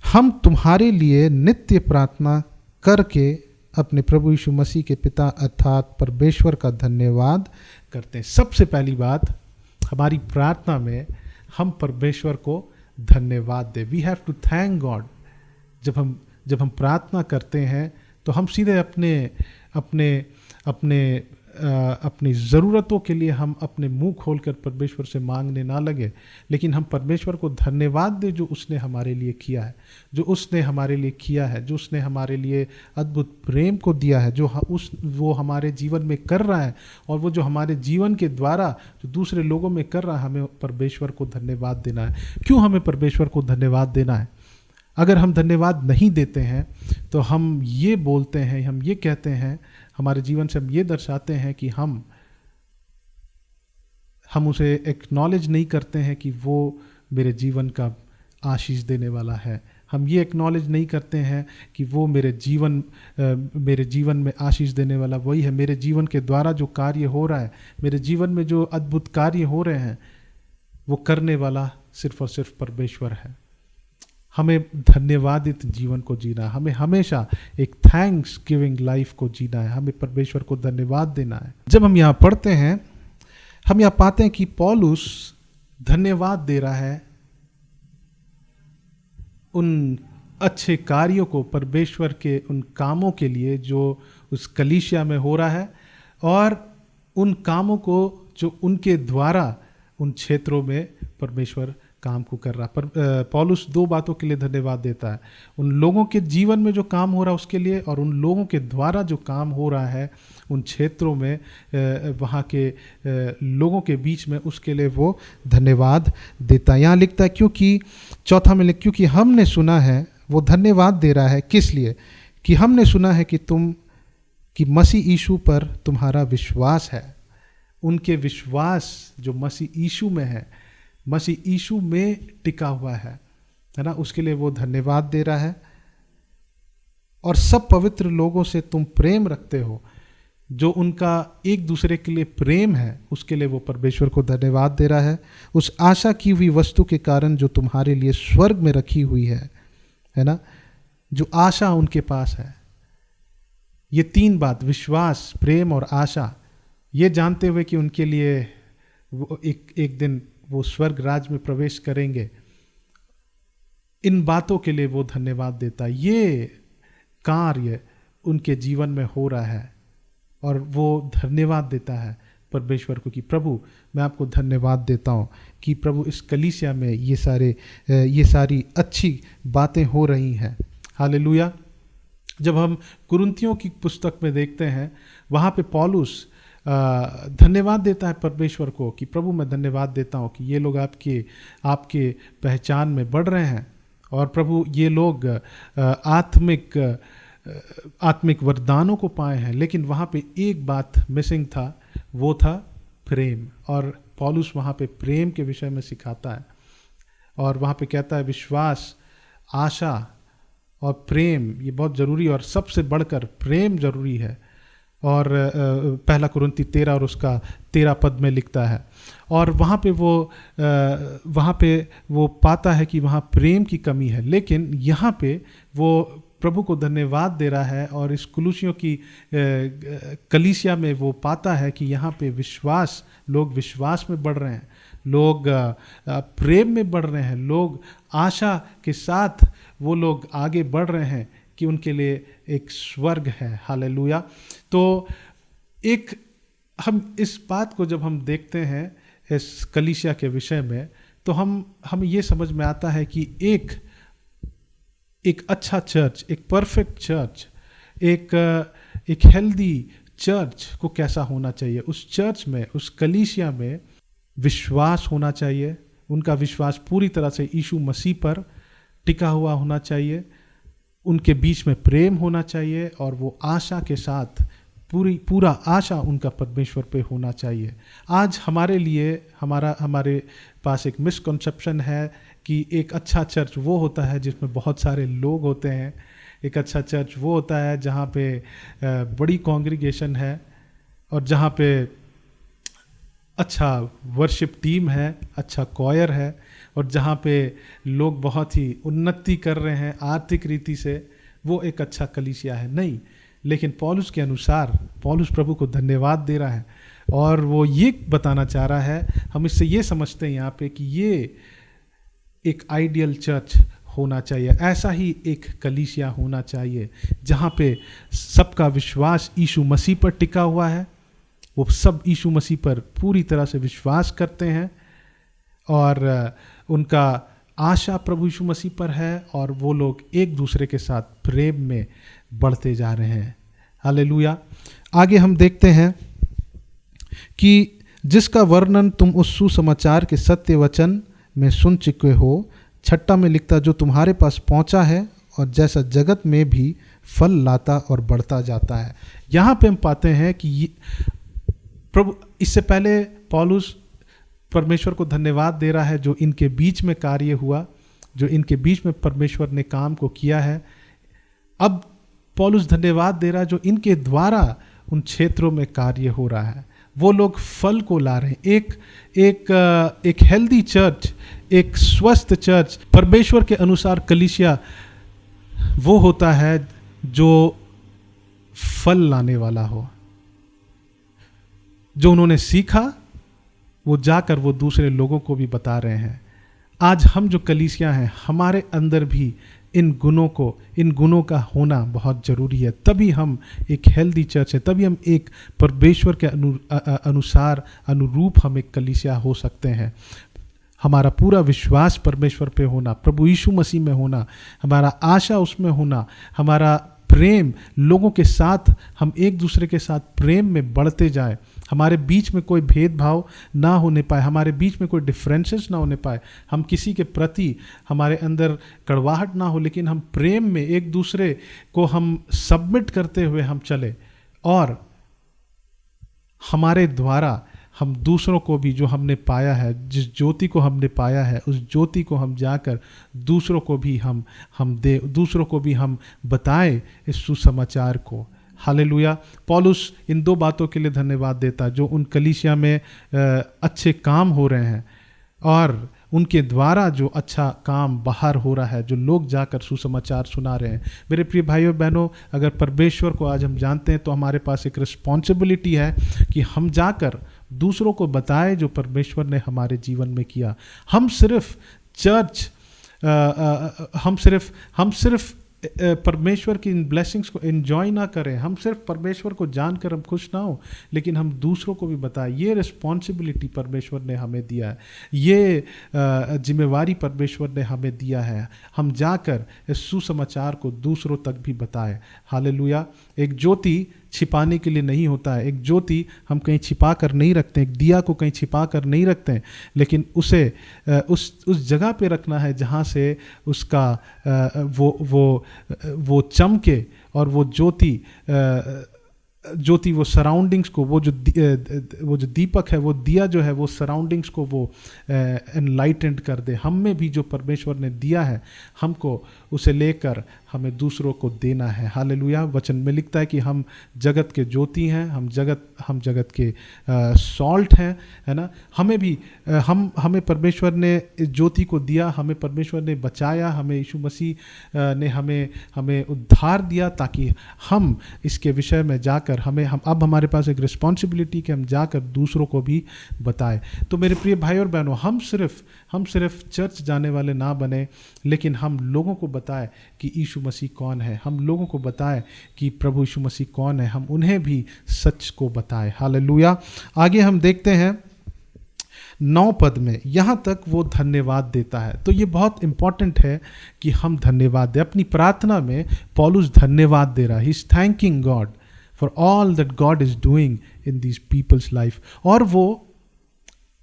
हम तुम्हारे लिए नित्य प्रार्थना करके अपने प्रभु यीशु मसीह के पिता अर्थात परमेश्वर का धन्यवाद करते हैं। सबसे पहली बात, हमारी प्रार्थना में हम परमेश्वर को धन्यवाद दें। We have to thank God. जब हम प्रार्थना करते हैं तो हम सीधे अपनी ज़रूरतों के लिए हम अपने मुंह खोलकर परमेश्वर से मांगने ना लगे, लेकिन हम परमेश्वर को धन्यवाद दें जो उसने हमारे लिए किया है, जो उसने हमारे लिए अद्भुत प्रेम को दिया है, वो हमारे जीवन में कर रहा है, और वो जो हमारे जीवन के द्वारा जो दूसरे लोगों में कर रहा है, हमें परमेश्वर को धन्यवाद देना है। क्यों हमें परमेश्वर को धन्यवाद देना है? अगर हम धन्यवाद नहीं देते हैं तो हम ये बोलते हैं, हम ये कहते हैं, हमारे जीवन से हम ये दर्शाते हैं कि हम उसे एक्नॉलेज नहीं करते हैं कि वो मेरे जीवन का आशीष देने वाला है। हम ये एक्नॉलेज नहीं करते हैं कि वो मेरे जीवन में आशीष देने वाला वही है। मेरे जीवन के द्वारा जो कार्य हो रहा है, मेरे जीवन में जो अद्भुत कार्य हो रहे हैं, वो करने वाला सिर्फ और सिर्फ परमेश्वर है। हमें धन्यवादित जीवन को जीना है, हमें हमेशा एक थैंक्स गिविंग लाइफ को जीना है, हमें परमेश्वर को धन्यवाद देना है। जब हम यहाँ पढ़ते हैं, हम यहाँ पाते हैं कि पौलुस धन्यवाद दे रहा है उन अच्छे कार्यों को, परमेश्वर के उन कामों के लिए जो उस कलीसिया में हो रहा है, और उन कामों को जो उनके द्वारा उन क्षेत्रों में परमेश्वर काम को कर रहा। पर पौलुस दो बातों के लिए धन्यवाद देता है, उन लोगों के जीवन में जो काम हो रहा है उसके लिए, और उन लोगों के द्वारा जो काम हो रहा है उन क्षेत्रों में, वहाँ के लोगों के बीच में, उसके लिए वो धन्यवाद देता है। यहाँ लिखता है क्योंकि, चौथा में लिख, क्योंकि हमने सुना है, वो धन्यवाद दे रहा है किस लिए? कि हमने सुना है कि मसीह यीशु पर तुम्हारा विश्वास है। उनके विश्वास जो मसीह यीशु में है, मसीह यीशु में टिका हुआ है ना, उसके लिए वो धन्यवाद दे रहा है। और सब पवित्र लोगों से तुम प्रेम रखते हो, जो उनका एक दूसरे के लिए प्रेम है, उसके लिए वो परमेश्वर को धन्यवाद दे रहा है। उस आशा की हुई वस्तु के कारण जो तुम्हारे लिए स्वर्ग में रखी हुई है ना, जो आशा उनके पास है। ये तीन बात, विश्वास, प्रेम और आशा, ये जानते हुए कि उनके लिए वो एक दिन वो स्वर्ग राज में प्रवेश करेंगे, इन बातों के लिए वो धन्यवाद देता है। ये कार्य उनके जीवन में हो रहा है और वो धन्यवाद देता है परमेश्वर को कि प्रभु, मैं आपको धन्यवाद देता हूँ कि प्रभु इस कलीसिया में ये सारी अच्छी बातें हो रही हैं। हालेलुया। जब हम कुरिन्थियों की पुस्तक में देखते हैं, वहाँ पे पौलुस धन्यवाद देता है परमेश्वर को कि प्रभु, मैं धन्यवाद देता हूँ कि ये लोग आपके पहचान में बढ़ रहे हैं, और प्रभु ये लोग आत्मिक वरदानों को पाए हैं। लेकिन वहाँ पे एक बात मिसिंग था, वो था प्रेम। और पौलुस वहाँ पे प्रेम के विषय में सिखाता है, और वहाँ पे कहता है विश्वास, आशा और प्रेम ये बहुत ज़रूरी, और सबसे बढ़कर प्रेम ज़रूरी है। और पहला कुरिन्थी 13 और उसका 13 पद में लिखता है। और वहाँ पे वो पाता है कि वहाँ प्रेम की कमी है, लेकिन यहाँ पे वो प्रभु को धन्यवाद दे रहा है, और इस कुलुसियों की कलीसिया में वो पाता है कि यहाँ पे लोग विश्वास में बढ़ रहे हैं, लोग प्रेम में बढ़ रहे हैं, लोग आशा के साथ वो लोग आगे बढ़ रहे हैं कि उनके लिए एक स्वर्ग है। हालेलुया। तो हम इस बात को जब हम देखते हैं इस कलीसिया के विषय में, तो हमें ये समझ में आता है कि एक अच्छा चर्च, एक परफेक्ट चर्च, एक हेल्दी चर्च को कैसा होना चाहिए। उस चर्च में, उस कलीसिया में विश्वास होना चाहिए। उनका विश्वास पूरी तरह से यीशु मसीह पर टिका हुआ होना चाहिए। उनके बीच में प्रेम होना चाहिए, और वो आशा के साथ पूरा आशा उनका परमेश्वर पे होना चाहिए। आज हमारे पास एक मिसकंसेप्शन है कि एक अच्छा चर्च वो होता है जिसमें बहुत सारे लोग होते हैं। एक अच्छा चर्च वो होता है जहाँ पे बड़ी कॉन्ग्रीगेशन है, और जहाँ पे अच्छा वर्शिप टीम है, अच्छा कॉयर है, और जहाँ पे लोग बहुत ही उन्नति कर रहे हैं आर्थिक रीति से, वो एक अच्छा कलीसिया है नहीं। लेकिन पौलुस के अनुसार, पौलुस प्रभु को धन्यवाद दे रहा है, और वो ये बताना चाह रहा है, हम इससे ये समझते हैं यहाँ पे कि ये एक आइडियल चर्च होना चाहिए। ऐसा ही एक कलीसिया होना चाहिए जहाँ पे सबका विश्वास यीशु मसीह पर टिका हुआ है, वो सब यीशु मसीह पर पूरी तरह से विश्वास करते हैं और उनका आशा प्रभु यीशु मसीह पर है और वो लोग एक दूसरे के साथ प्रेम में बढ़ते जा रहे हैं। हालेलुया। आगे हम देखते हैं कि जिसका वर्णन तुम उस सुसमाचार के सत्य वचन में सुन चुके हो, 6 में लिखता, जो तुम्हारे पास पहुंचा है और जैसा जगत में भी फल लाता और बढ़ता जाता है। यहाँ पे हम पाते हैं कि प्रभु, इससे पहले पौलुस परमेश्वर को धन्यवाद दे रहा है जो इनके बीच में कार्य हुआ, जो इनके बीच में परमेश्वर ने काम को किया है। अब पौलुस धन्यवाद दे रहा है जो इनके द्वारा उन क्षेत्रों में कार्य हो रहा है। वो लोग फल को ला रहे हैं। एक हेल्दी चर्च, एक स्वस्थ चर्च, परमेश्वर के अनुसार कलीसिया वो होता है जो फल लाने वाला हो। जो उन्होंने सीखा वो जाकर वो दूसरे लोगों को भी बता रहे हैं। आज हम जो कलीसिया हैं, हमारे अंदर भी इन गुणों का होना बहुत ज़रूरी है। तभी हम एक हेल्दी चर्च है, तभी हम एक परमेश्वर के अनुरूप हम एक कलीसिया हो सकते हैं। हमारा पूरा विश्वास परमेश्वर पे होना, प्रभु यीशु मसीह में होना, हमारा आशा उसमें होना, हमारा प्रेम लोगों के साथ, हम एक दूसरे के साथ प्रेम में बढ़ते जाए, हमारे बीच में कोई भेदभाव ना होने पाए, हमारे बीच में कोई डिफरेंसेस ना होने पाए, हम किसी के प्रति हमारे अंदर कड़वाहट ना हो, लेकिन हम प्रेम में एक दूसरे को हम सबमिट करते हुए हम चले और हमारे द्वारा हम दूसरों को भी जो हमने पाया है, जिस ज्योति को हमने पाया है, उस ज्योति को हम जाकर दूसरों को भी हम दे, दूसरों को भी हम बताएं इस सुसमाचार को। हालेलुया। पौलुस इन 2 बातों के लिए धन्यवाद देता, जो उन कलीसिया में अच्छे काम हो रहे हैं और उनके द्वारा जो अच्छा काम बाहर हो रहा है, जो लोग जाकर सुसमाचार सुना रहे हैं। मेरे प्रिय भाइयों बहनों, अगर परमेश्वर को आज हम जानते हैं तो हमारे पास एक रिस्पॉन्सिबिलिटी है कि हम जाकर दूसरों को बताएं जो परमेश्वर ने हमारे जीवन में किया। हम सिर्फ चर्च, हम सिर्फ परमेश्वर की इन ब्लेसिंग्स को एंजॉय ना करें, हम सिर्फ परमेश्वर को जानकर हम खुश ना हो, लेकिन हम दूसरों को भी बताएं। ये रिस्पॉन्सिबिलिटी परमेश्वर ने हमें दिया है, ये जिम्मेवारी परमेश्वर ने हमें दिया है। हम जाकर इस सुसमाचार को दूसरों तक भी बताएं। हालेलुया। एक ज्योति छिपाने के लिए नहीं होता है, एक ज्योति हम कहीं छिपा कर नहीं रखते, एक दिया को कहीं छिपा कर नहीं रखते हैं, लेकिन उसे उस जगह पे रखना है जहाँ से उसका वो चमके और वो ज्योति वो सराउंडिंग्स को, वो जो दीपक है, वो दिया जो है, वो सराउंडिंग्स को वो एनलाइटेंड कर दे। हम में भी जो परमेश्वर ने दिया है, हमको उसे लेकर हमें दूसरों को देना है। हालेलुया। वचन में लिखता है कि हम जगत के ज्योति हैं, हम जगत के सॉल्ट हैं, है ना। हमें परमेश्वर ने इस ज्योति को दिया, हमें परमेश्वर ने बचाया, हमें यीशु मसीह ने हमें उद्धार दिया ताकि हम इसके विषय में जाकर अब हमारे पास एक रिस्पॉन्सिबिलिटी कि हम जाकर दूसरों को भी बताएं। तो मेरे प्रिय भाई और बहनों, हम सिर्फ चर्च जाने वाले ना बने, लेकिन हम लोगों को बताएं कि यीशु मसीह कौन है, हम लोगों को बताएं कि प्रभु यीशु मसीह कौन है, हम उन्हें भी सच को बताएं। हालेलुया। आगे हम देखते हैं 9 पद में, यहाँ तक वो धन्यवाद देता है। तो ये बहुत इंपॉर्टेंट है कि हम धन्यवाद दें। अपनी प्रार्थना में पौलुस धन्यवाद दे रहा है, he is thanking God for all that God is doing in these people's life. और वो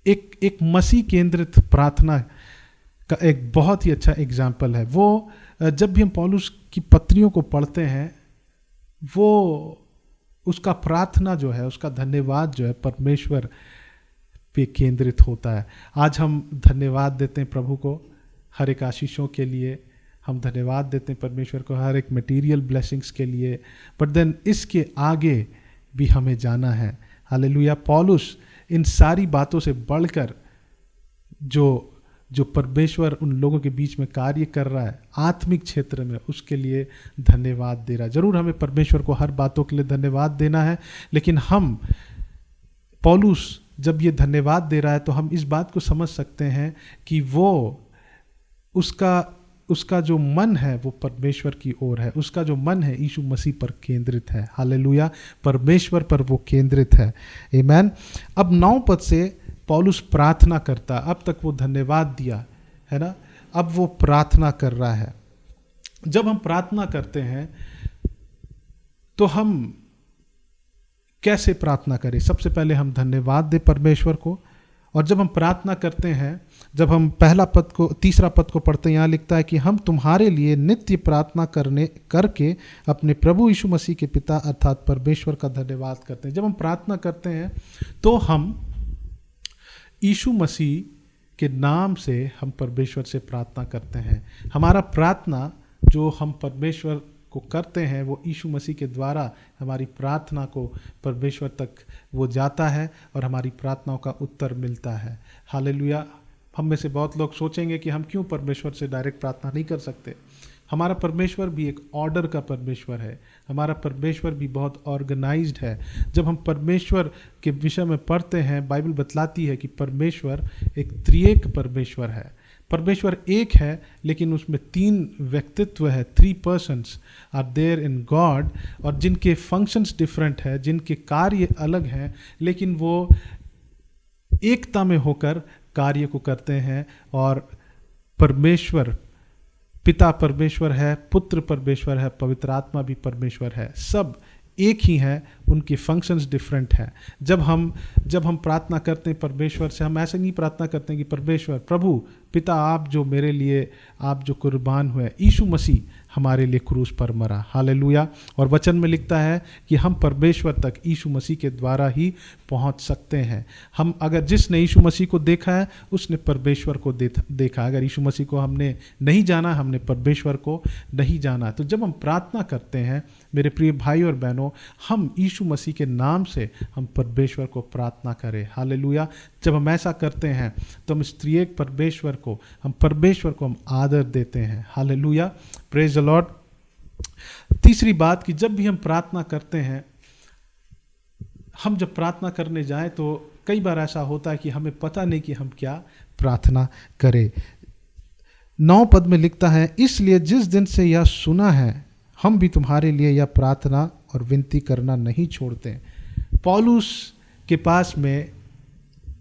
एक मसीह केंद्रित प्रार्थना का एक बहुत ही अच्छा एग्जाम्पल है। वो जब भी हम पौलुस की पत्रियों को पढ़ते हैं, वो उसका प्रार्थना जो है, उसका धन्यवाद जो है, परमेश्वर पे केंद्रित होता है। आज हम धन्यवाद देते हैं प्रभु को हर एक आशीषों के लिए, हम धन्यवाद देते हैं परमेश्वर को हर एक मटेरियल ब्लेसिंग्स के लिए, बट देन इसके आगे भी हमें जाना है। हालेलुया। पौलुस इन सारी बातों से बढ़कर जो परमेश्वर उन लोगों के बीच में कार्य कर रहा है आत्मिक क्षेत्र में, उसके लिए धन्यवाद दे रहा है। जरूर हमें परमेश्वर को हर बातों के लिए धन्यवाद देना है, लेकिन पौलुस जब ये धन्यवाद दे रहा है तो हम इस बात को समझ सकते हैं कि वो उसका उसका जो मन है वो परमेश्वर की ओर है, उसका जो मन है यीशु मसीह पर केंद्रित है। हालेलुया, परमेश्वर पर वो केंद्रित है। आमीन। अब 9 पद से पौलुस प्रार्थना करता, अब तक वो धन्यवाद दिया है ना, अब वो प्रार्थना कर रहा है। जब हम प्रार्थना करते हैं तो हम कैसे प्रार्थना करें? सबसे पहले हम धन्यवाद दें परमेश्वर को। और जब हम प्रार्थना करते हैं, जब हम तीसरा पद को पढ़ते हैं, यहाँ लिखता है कि हम तुम्हारे लिए नित्य प्रार्थना करके अपने प्रभु यीशु मसीह के पिता अर्थात परमेश्वर का धन्यवाद करते हैं। जब हम प्रार्थना करते हैं तो हम यीशु मसीह के नाम से हम परमेश्वर से प्रार्थना करते हैं। हमारा प्रार्थना जो हम परमेश्वर को करते हैं वो यीशु मसीह के द्वारा हमारी प्रार्थना को परमेश्वर तक वो जाता है और हमारी प्रार्थनाओं का उत्तर मिलता है। हालेलुया। हम में से बहुत लोग सोचेंगे कि हम क्यों परमेश्वर से डायरेक्ट प्रार्थना नहीं कर सकते। हमारा परमेश्वर भी एक ऑर्डर का परमेश्वर है, हमारा परमेश्वर भी बहुत ऑर्गेनाइज्ड है। जब हम परमेश्वर के विषय में पढ़ते हैं, बाइबल बतलाती है कि परमेश्वर एक त्रिएक परमेश्वर है। परमेश्वर एक है लेकिन उसमें 3 व्यक्तित्व है, 3 persons are there in God, और जिनके फंक्शंस डिफरेंट है, जिनके कार्य अलग हैं, लेकिन वो एकता में होकर कार्य को करते हैं। और परमेश्वर पिता परमेश्वर है, पुत्र परमेश्वर है, पवित्र आत्मा भी परमेश्वर है, सब एक ही हैं, उनके फंक्शंस डिफरेंट हैं। जब हम प्रार्थना करते हैं परमेश्वर से, हम ऐसे नहीं प्रार्थना करते हैं कि परमेश्वर प्रभु पिता आप जो मेरे लिए आप जो कुर्बान हुए, यीशु मसीह हमारे लिए क्रूस पर मरा। हालेलुया। और वचन में लिखता है कि हम परमेश्वर तक यीशु मसीह के द्वारा ही पहुंच सकते हैं। हम अगर जिसने यीशु मसीह को देखा है उसने परमेश्वर को देखा। अगर यीशु मसीह को हमने नहीं जाना, हमने परमेश्वर को नहीं जाना। तो जब हम प्रार्थना करते हैं मेरे प्रिय भाई और बहनों, हम यीशु मसीह के नाम से हम परमेश्वर को प्रार्थना करें। हालेलुया। जब हम ऐसा करते हैं तो हम इस त्रिएक परमेश्वर को हम आदर देते हैं। Hallelujah, praise the Lord. तीसरी बात कि जब भी हम प्रार्थना करते हैं, हम जब प्रार्थना करने जाएं तो कई बार ऐसा होता है कि हमें पता नहीं कि हम क्या प्रार्थना करें। 9 पद में लिखता है, इसलिए जिस दिन से यह सुना है हम भी तुम्हारे लिए यह प्रार्थना और विनती करना नहीं छोड़ते। पौलुस के पास में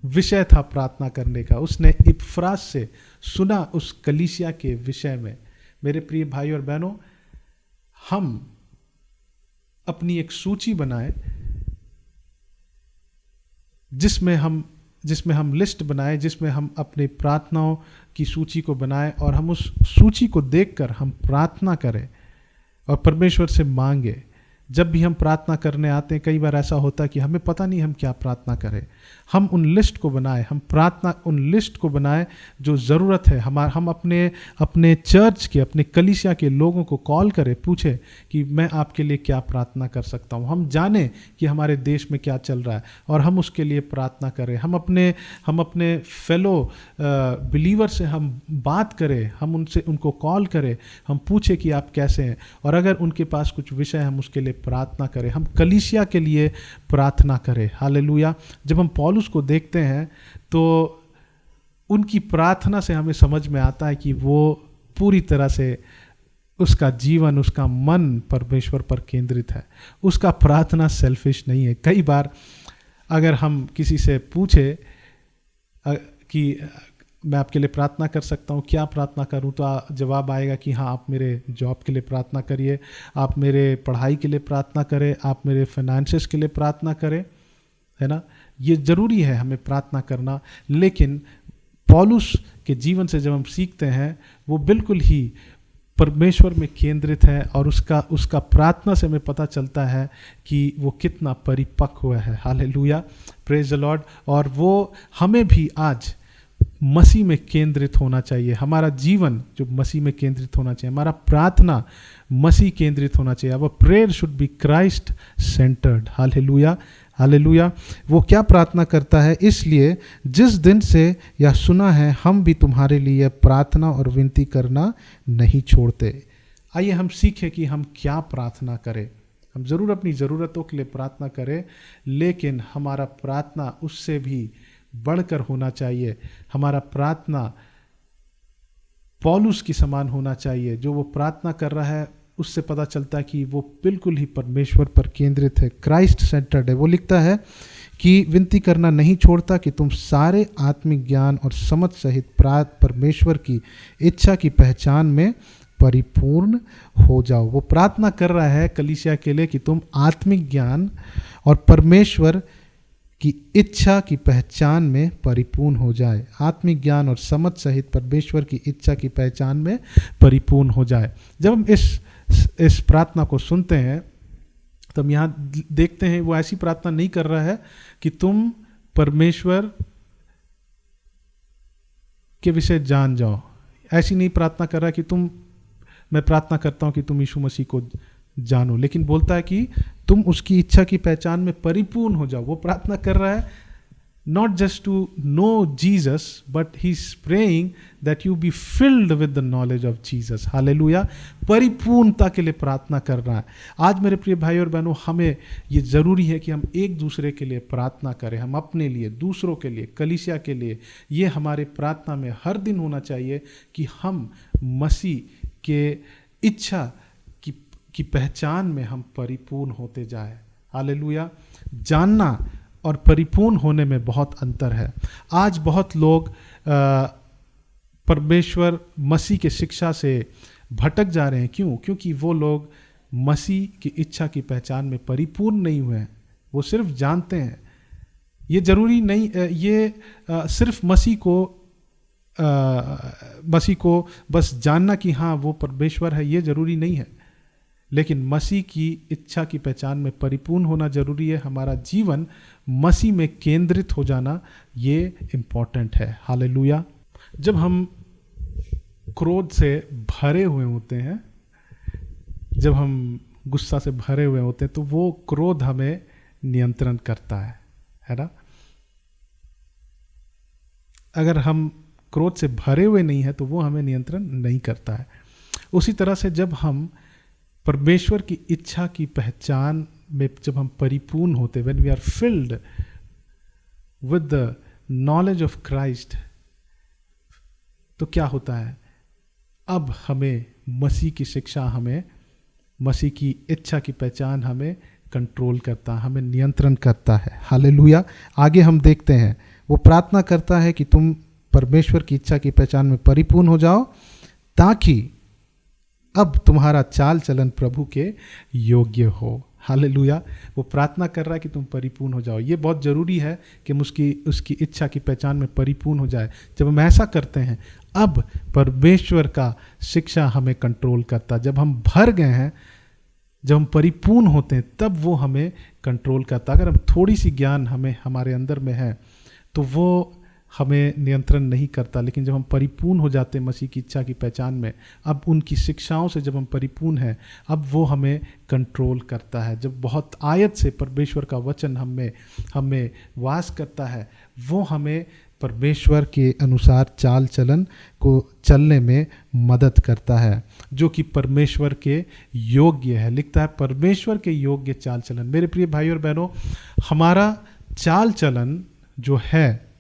विषय था प्रार्थना करने का। उसने इपफ्रास से सुना उस कलीसिया के विषय में। मेरे प्रिय भाई और बहनों, हम अपनी एक सूची बनाएं जिसमें हम लिस्ट बनाएं, जिसमें हम अपनी प्रार्थनाओं की सूची को बनाएं और हम उस सूची को देखकर हम प्रार्थना करें और परमेश्वर से मांगे। जब भी हम प्रार्थना करने आते हैं, कई बार ऐसा होता है कि हमें पता नहीं हम क्या प्रार्थना करें। हम उन लिस्ट को बनाएं, हम प्रार्थना उन लिस्ट को बनाएं जो ज़रूरत है। हम अपने चर्च के, अपने कलीसिया के लोगों को कॉल करें, पूछे कि मैं आपके लिए क्या प्रार्थना कर सकता हूँ। हम जाने कि हमारे देश में क्या चल रहा है और हम उसके लिए प्रार्थना करें। हम अपने फेलो बिलीवर से हम बात करें, हम उनको कॉल करें, हम पूछे कि आप कैसे हैं, और अगर उनके पास कुछ विषय हम उसके लिए प्रार्थना करें। हम कलीसिया के लिए प्रार्थना करें। हालेलुया। जब हम पौलुस को देखते हैं तो उनकी प्रार्थना से हमें समझ में आता है कि वो पूरी तरह से उसका जीवन, उसका मन परमेश्वर पर केंद्रित है। उसका प्रार्थना सेल्फिश नहीं है। कई बार अगर हम किसी से पूछे कि मैं आपके लिए प्रार्थना कर सकता हूँ, क्या प्रार्थना करूँ, तो जवाब आएगा कि हाँ आप मेरे जॉब के लिए प्रार्थना करिए, आप मेरे पढ़ाई के लिए प्रार्थना करें, आप मेरे फाइनेंसेस के लिए प्रार्थना करें, है ना। ये ज़रूरी है हमें प्रार्थना करना। लेकिन पौलुस के जीवन से जब हम सीखते हैं, वो बिल्कुल ही परमेश्वर में केंद्रित है और उसका प्रार्थना से हमें पता चलता है कि वो कितना परिपक्व है। Hallelujah, praise the Lord. और वो हमें भी आज मसीह में केंद्रित होना चाहिए। हमारा जीवन जो मसीह में केंद्रित होना चाहिए, हमारा प्रार्थना मसीह केंद्रित होना चाहिए। Our prayer should be Christ centred. Hallelujah, hallelujah. वो क्या प्रार्थना करता है, इसलिए जिस दिन से यह सुना है हम भी तुम्हारे लिए प्रार्थना और विनती करना नहीं छोड़ते। आइए हम सीखें कि हम क्या प्रार्थना करें। हम ज़रूर अपनी ज़रूरतों के लिए प्रार्थना करें, लेकिन हमारा प्रार्थना उससे भी बढ़कर होना चाहिए। हमारा प्रार्थना पौलुस की समान होना चाहिए। जो वो प्रार्थना कर रहा है उससे पता चलता है कि वो बिल्कुल ही परमेश्वर पर केंद्रित है, क्राइस्ट सेंटर्ड है। वो लिखता है कि विनती करना नहीं छोड़ता कि तुम सारे आत्मिक ज्ञान और समझ सहित परमेश्वर की इच्छा की पहचान में परिपूर्ण हो जाओ। वो प्रार्थना कर रहा है कलीसिया के लिए कि तुम आत्मिक ज्ञान और परमेश्वर की इच्छा की पहचान में परिपूर्ण हो जाए। आत्मिक ज्ञान और समझ सहित परमेश्वर की इच्छा की पहचान में परिपूर्ण हो जाए। जब हम इस प्रार्थना को सुनते हैं तो हम यहाँ देखते हैं वो ऐसी प्रार्थना नहीं कर रहा है कि तुम परमेश्वर के विषय जान जाओ। ऐसी नहीं प्रार्थना कर रहा है कि मैं प्रार्थना करता हूं कि तुम यीशु मसीह को जानो, लेकिन बोलता है कि तुम उसकी इच्छा की पहचान में परिपूर्ण हो जाओ। वो प्रार्थना कर रहा है not just to know Jesus, but he's praying that you be filled with the knowledge of Jesus. Hallelujah. परिपूर्णता के लिए प्रार्थना कर रहा है। आज मेरे प्रिय भाई और बहनों, हमें ये ज़रूरी है कि हम एक दूसरे के लिए प्रार्थना करें। हम अपने लिए, दूसरों के लिए, कलीसिया के लिए, ये हमारे प्रार्थना में हर दिन होना चाहिए कि हम मसीह के इच्छा की पहचान में हम परिपूर्ण होते जाए। हालेलुया। जानना और परिपूर्ण होने में बहुत अंतर है। आज बहुत लोग परमेश्वर मसीह के शिक्षा से भटक जा रहे हैं। क्यों? क्योंकि वो लोग मसीह की इच्छा की पहचान में परिपूर्ण नहीं हुए हैं। वो सिर्फ जानते हैं। ये जरूरी नहीं, ये सिर्फ मसीह को बस जानना कि हाँ वो परमेश्वर है, ये जरूरी नहीं है। लेकिन मसीह की इच्छा की पहचान में परिपूर्ण होना जरूरी है। हमारा जीवन मसीह में केंद्रित हो जाना ये इम्पॉर्टेंट है। हालेलुया। जब हम क्रोध से भरे हुए होते हैं, जब हम गुस्सा से भरे हुए होते हैं, तो वो क्रोध हमें नियंत्रण करता है ना। अगर हम क्रोध से भरे हुए नहीं है तो वो हमें नियंत्रण नहीं करता है। उसी तरह से जब हम परमेश्वर की इच्छा की पहचान में जब हम परिपूर्ण होते, when we are filled with the knowledge of Christ, तो क्या होता है? अब हमें मसीह की शिक्षा, हमें मसीह की इच्छा की पहचान हमें कंट्रोल करता है, हमें नियंत्रण करता है। हालेलुया। आगे हम देखते हैं, वो प्रार्थना करता है कि तुम परमेश्वर की इच्छा की पहचान में परिपूर्ण हो जाओ, ताकि अब तुम्हारा चाल चलन प्रभु के योग्य हो। हालेलुया। वो प्रार्थना कर रहा है कि तुम परिपूर्ण हो जाओ। ये बहुत ज़रूरी है कि उसकी इच्छा की पहचान में परिपूर्ण हो जाए। जब हम ऐसा करते हैं, अब परमेश्वर का शिक्षा हमें कंट्रोल करता। जब हम भर गए हैं, जब हम परिपूर्ण होते हैं, तब वो हमें कंट्रोल करता। अगर हम थोड़ी सी ज्ञान हमारे अंदर में है तो वो हमें नियंत्रण नहीं करता। लेकिन जब हम परिपूर्ण हो जाते हैं मसीह की इच्छा की पहचान में, अब उनकी शिक्षाओं से जब हम परिपूर्ण हैं, अब वो हमें कंट्रोल करता है। जब बहुत आयत से परमेश्वर का वचन हमें वास करता है, वो हमें परमेश्वर के अनुसार चाल चलन को चलने में मदद करता है, जो कि परमेश्वर के योग्य है। लिखता है परमेश्वर के योग्य चाल चलन। मेरे प्रिय भाई और बहनों, हमारा चाल चलन जो है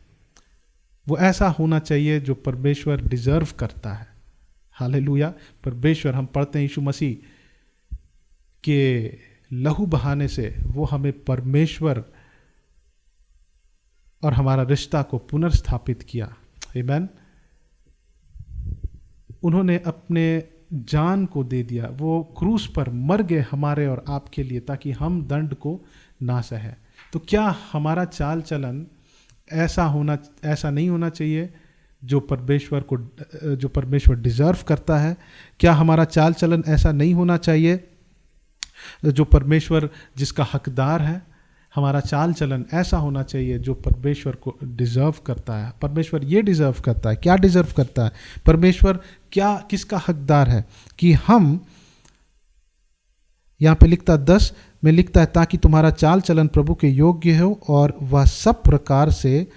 वो ऐसा होना चाहिए जो परमेश्वर डिजर्व करता है। हालेलुया। परमेश्वर, हम पढ़ते हैं यीशु मसीह के लहू बहाने से वो हमें परमेश्वर और हमारा रिश्ता को पुनर्स्थापित किया। आमीन। उन्होंने अपने जान को दे दिया। वो क्रूस पर मर गए हमारे और आपके लिए, ताकि हम दंड को ना सहे। तो क्या हमारा चाल चलन ऐसा नहीं होना चाहिए जो परमेश्वर डिजर्व करता है? क्या हमारा चाल चलन ऐसा नहीं होना चाहिए जो परमेश्वर जिसका हकदार है? हमारा चाल चलन ऐसा होना चाहिए जो परमेश्वर को डिजर्व करता है। परमेश्वर ये डिजर्व करता है। क्या डिजर्व करता है परमेश्वर? किसका हकदार है? कि हम, यहाँ पे लिखता 10 में लिखता है, ताकि तुम्हारा चाल चलन प्रभु के योग्य हो और वह सब प्रकार से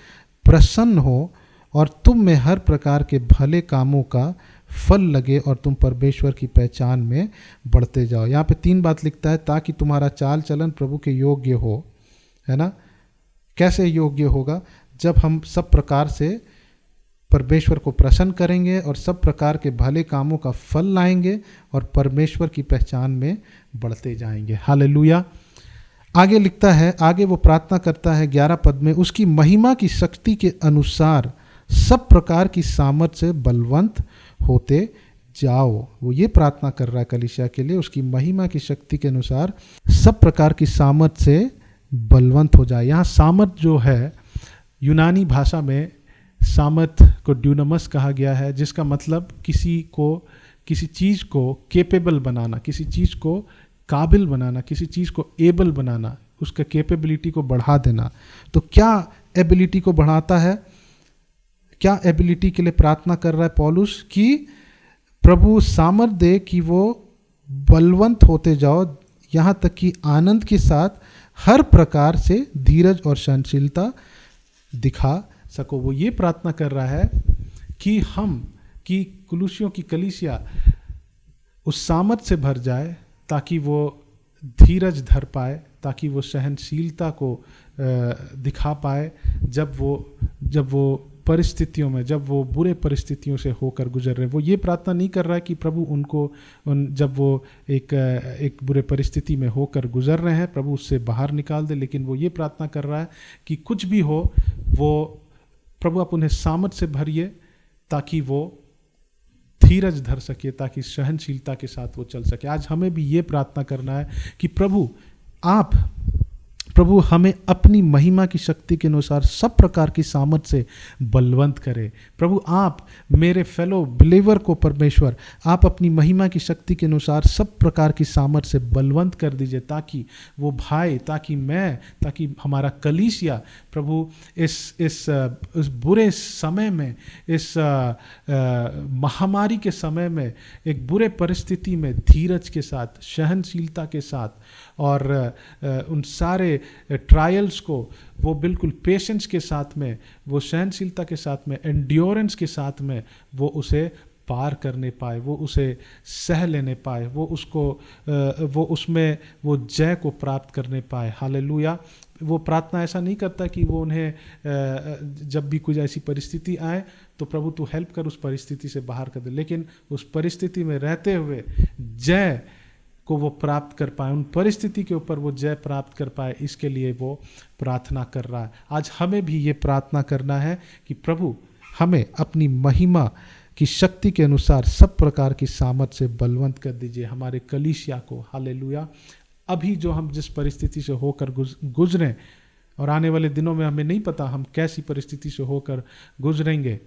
प्रसन्न हो और तुम में हर प्रकार के भले कामों का फल लगे और तुम परमेश्वर की पहचान में बढ़ते जाओ। यहाँ पे 3 बात लिखता है, ताकि तुम्हारा चाल चलन प्रभु के योग्य हो, है ना। कैसे योग्य होगा? जब हम सब प्रकार से परमेश्वर को प्रसन्न करेंगे और सब प्रकार के भले कामों का फल लाएंगे और परमेश्वर की पहचान में बढ़ते जाएंगे। हालेलुया। आगे लिखता है, आगे वो प्रार्थना करता है 11 पद में, उसकी महिमा की शक्ति के अनुसार सब प्रकार की सामर्थ से बलवंत होते जाओ। वो ये प्रार्थना कर रहा है कलीसिया के लिए, उसकी महिमा की शक्ति के अनुसार सब प्रकार की सामर्थ से बलवंत हो जाए। यहाँ सामर्थ जो है, यूनानी भाषा में सामर्थ को ड्यूनामस कहा गया है, जिसका मतलब किसी चीज़ को केपेबल बनाना, किसी चीज़ को काबिल बनाना, किसी चीज़ को एबल बनाना, उसका कैपेबिलिटी को बढ़ा देना। तो क्या एबिलिटी को बढ़ाता है? क्या एबिलिटी के लिए प्रार्थना कर रहा है पौलुस? कि प्रभु सामर्थ दे कि वो बलवंत होते जाओ, यहाँ तक कि आनंद के साथ हर प्रकार से धीरज और सहनशीलता दिखा सको। वो ये प्रार्थना कर रहा है कि कुलुसियों की कलीसिया उस सामर्थ से भर जाए ताकि वो धीरज धर पाए, ताकि वो सहनशीलता को दिखा पाए जब वो परिस्थितियों में, जब वो बुरे परिस्थितियों से होकर गुजर रहे हैं। वो ये प्रार्थना नहीं कर रहा है कि प्रभु उनको जब वो एक बुरे परिस्थिति में होकर गुजर रहे हैं प्रभु उससे बाहर निकाल दे, लेकिन वो ये प्रार्थना कर रहा है कि कुछ भी हो वो प्रभु आप उन्हें सामर्थ से भरिए ताकि वो धीरज धर सके, ताकि सहनशीलता के साथ वो चल सके। आज हमें भी ये प्रार्थना करना है कि प्रभु हमें अपनी महिमा की शक्ति के अनुसार सब प्रकार की सामर्थ से बलवंत करे। प्रभु आप मेरे फेलो बिलीवर को परमेश्वर आप अपनी महिमा की शक्ति के अनुसार सब प्रकार की सामर्थ से बलवंत कर दीजिए, ताकि वो भाई, ताकि हमारा कलीसिया प्रभु इस बुरे समय में, इस महामारी के समय में, एक बुरे परिस्थिति में धीरज के साथ, सहनशीलता के साथ और उन सारे ट्रायल्स को वो बिल्कुल पेशेंस के साथ में, वो सहनशीलता के साथ में, एंड्योरेंस के साथ में वो उसे पार करने पाए, वो उसे सह लेने पाए, वो उसमें वो जय को प्राप्त करने पाए। हालेलुया। वो प्रार्थना ऐसा नहीं करता कि वो उन्हें जब भी कुछ ऐसी परिस्थिति आए तो प्रभु तू हेल्प कर उस परिस्थिति से बाहर कर दे, लेकिन उस परिस्थिति में रहते हुए जय को वो प्राप्त कर पाए, उन परिस्थिति के ऊपर वो जय प्राप्त कर पाए, इसके लिए वो प्रार्थना कर रहा है। आज हमें भी ये प्रार्थना करना है कि प्रभु हमें अपनी महिमा की शक्ति के अनुसार सब प्रकार की सामर्थ से बलवंत कर दीजिए हमारे कलीसिया को। हालेलुया। अभी जो हम जिस परिस्थिति से होकर गुजरें और आने वाले दिनों में हमें नहीं पता हम कैसी परिस्थिति से होकर गुजरेंगे,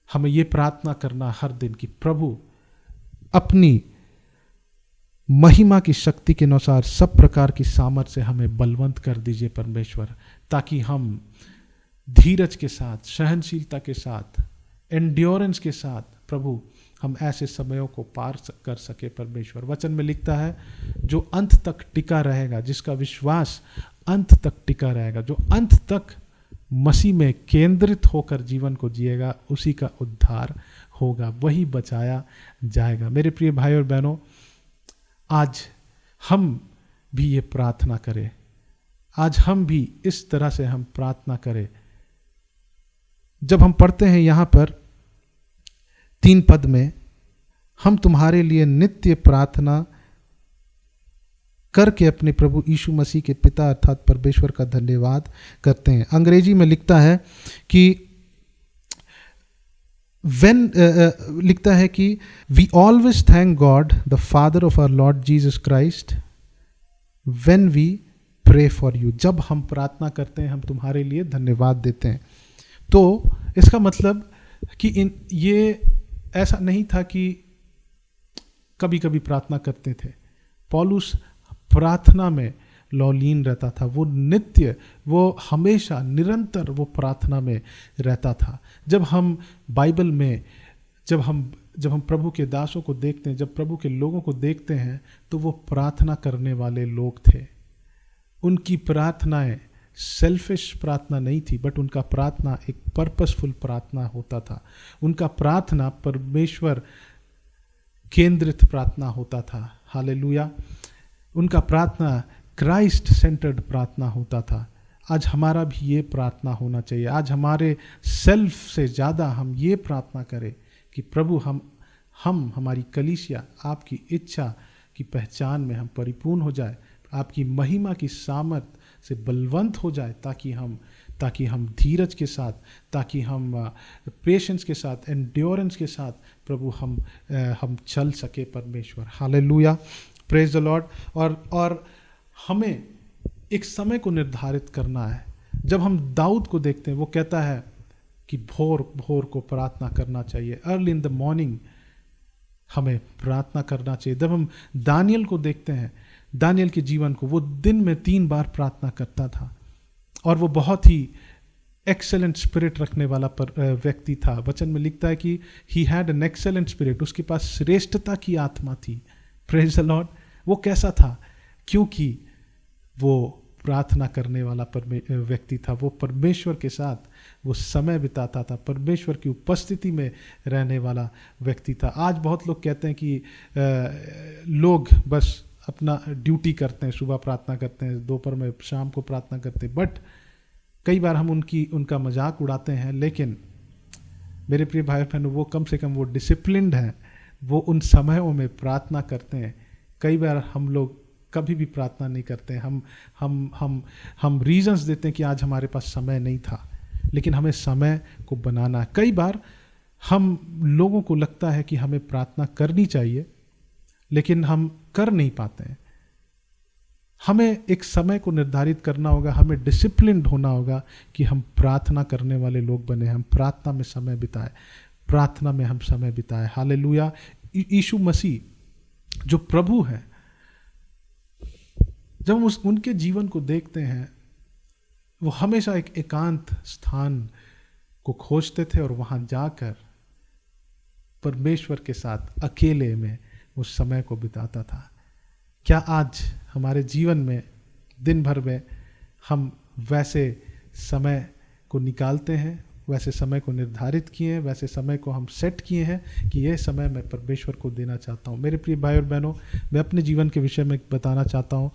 हमें ये प्रार्थना करना हर दिन कि प्रभु अपनी महिमा की शक्ति के अनुसार सब प्रकार की सामर्थ से हमें बलवंत कर दीजिए परमेश्वर, ताकि हम धीरज के साथ, सहनशीलता के साथ, एंड्योरेंस के साथ प्रभु हम ऐसे समयों को पार कर सके परमेश्वर। वचन में लिखता है जो अंत तक टिका रहेगा, जिसका विश्वास अंत तक टिका रहेगा, जो अंत तक मसीह में केंद्रित होकर जीवन को जिएगा, उसी का उद्धार होगा, वही बचाया जाएगा। मेरे प्रिय भाई और बहनों, आज हम भी ये प्रार्थना करें, आज हम भी इस तरह से हम प्रार्थना करें। जब हम पढ़ते हैं यहाँ पर 3 पद में, हम तुम्हारे लिए नित्य प्रार्थना करके अपने प्रभु यीशु मसीह के पिता अर्थात परमेश्वर का धन्यवाद करते हैं। अंग्रेजी में लिखता है कि लिखता है कि we always thank God the father of our lord Jesus Christ when we pray for you. जब हम प्रार्थना करते हैं हम तुम्हारे लिए धन्यवाद देते हैं। तो इसका मतलब कि ये ऐसा नहीं था कि कभी कभी प्रार्थना करते थे। पौलुस प्रार्थना में लौलीन रहता था, वो नित्य, वो हमेशा निरंतर वो प्रार्थना में रहता था। जब हम बाइबल में जब हम प्रभु के दासों को देखते हैं, जब प्रभु के लोगों को देखते हैं, तो वो प्रार्थना करने वाले लोग थे। उनकी प्रार्थनाएं सेल्फिश प्रार्थना नहीं थी, बट उनका प्रार्थना एक पर्पसफुल प्रार्थना होता था। उनका प्रार्थना परमेश्वर केंद्रित प्रार्थना होता था। हालेलुया। उनका प्रार्थना क्राइस्ट सेंटर्ड प्रार्थना होता था। आज हमारा भी ये प्रार्थना होना चाहिए। आज हमारे सेल्फ से ज़्यादा हम ये प्रार्थना करें कि प्रभु हम हमारी कलीसिया आपकी इच्छा की पहचान में हम परिपूर्ण हो जाए, आपकी महिमा की सामर्थ से बलवंत हो जाए, ताकि हम धीरज के साथ, ताकि हम पेशेंस के साथ, एंड्योरेंस के साथ प्रभु हम चल सके परमेश्वर। Hallelujah, praise the Lord. और हमें एक समय को निर्धारित करना है। जब हम दाऊद को देखते हैं, वो कहता है कि भोर को प्रार्थना करना चाहिए, अर्ली इन द मॉर्निंग हमें प्रार्थना करना चाहिए। जब हम दानियल को देखते हैं, दानियल के जीवन को, वो दिन में 3 बार प्रार्थना करता था और वो बहुत ही एक्सेलेंट स्पिरिट रखने वाला व्यक्ति था। वचन में लिखता है कि he had an excellent spirit, उसके पास श्रेष्ठता की आत्मा थी। Praise the Lord. वो कैसा था? क्योंकि वो प्रार्थना करने वाला व्यक्ति था। वो परमेश्वर के साथ वो समय बिताता था, परमेश्वर की उपस्थिति में रहने वाला व्यक्ति था। आज बहुत लोग कहते हैं कि लोग बस अपना ड्यूटी करते हैं, सुबह प्रार्थना करते हैं, दोपहर में, शाम को प्रार्थना करते हैं, बट कई बार हम उनका मजाक उड़ाते हैं। लेकिन मेरे प्रिय भाई बहनों, वो कम से कम वो डिसिप्लिन्ड हैं, वो उन समयों में प्रार्थना करते हैं। कई बार हम लोग कभी भी प्रार्थना नहीं करते हैं। हम रीजंस देते हैं कि आज हमारे पास समय नहीं था, लेकिन हमें समय को बनाना है। कई बार हम लोगों को लगता है कि हमें प्रार्थना करनी चाहिए, लेकिन हम कर नहीं पाते हैं। हमें एक समय को निर्धारित करना होगा, हमें डिसिप्लिन्ड होना होगा कि हम प्रार्थना करने वाले लोग बने, हम प्रार्थना में समय बिताए, प्रार्थना में हम समय बिताए। हालेलुया। यीशु मसीह जो प्रभु हैं, जब हम उनके जीवन को देखते हैं, वो हमेशा एक एकांत स्थान को खोजते थे और वहां जाकर परमेश्वर के साथ अकेले में उस समय को बिताता था। क्या आज हमारे जीवन में दिन भर में हम वैसे समय को निकालते हैं, वैसे समय को निर्धारित किए हैं, वैसे समय को हम सेट किए हैं कि यह समय मैं परमेश्वर को देना चाहता हूँ? मेरे प्रिय भाई और बहनों, मैं अपने जीवन के विषय में बताना चाहता हूँ।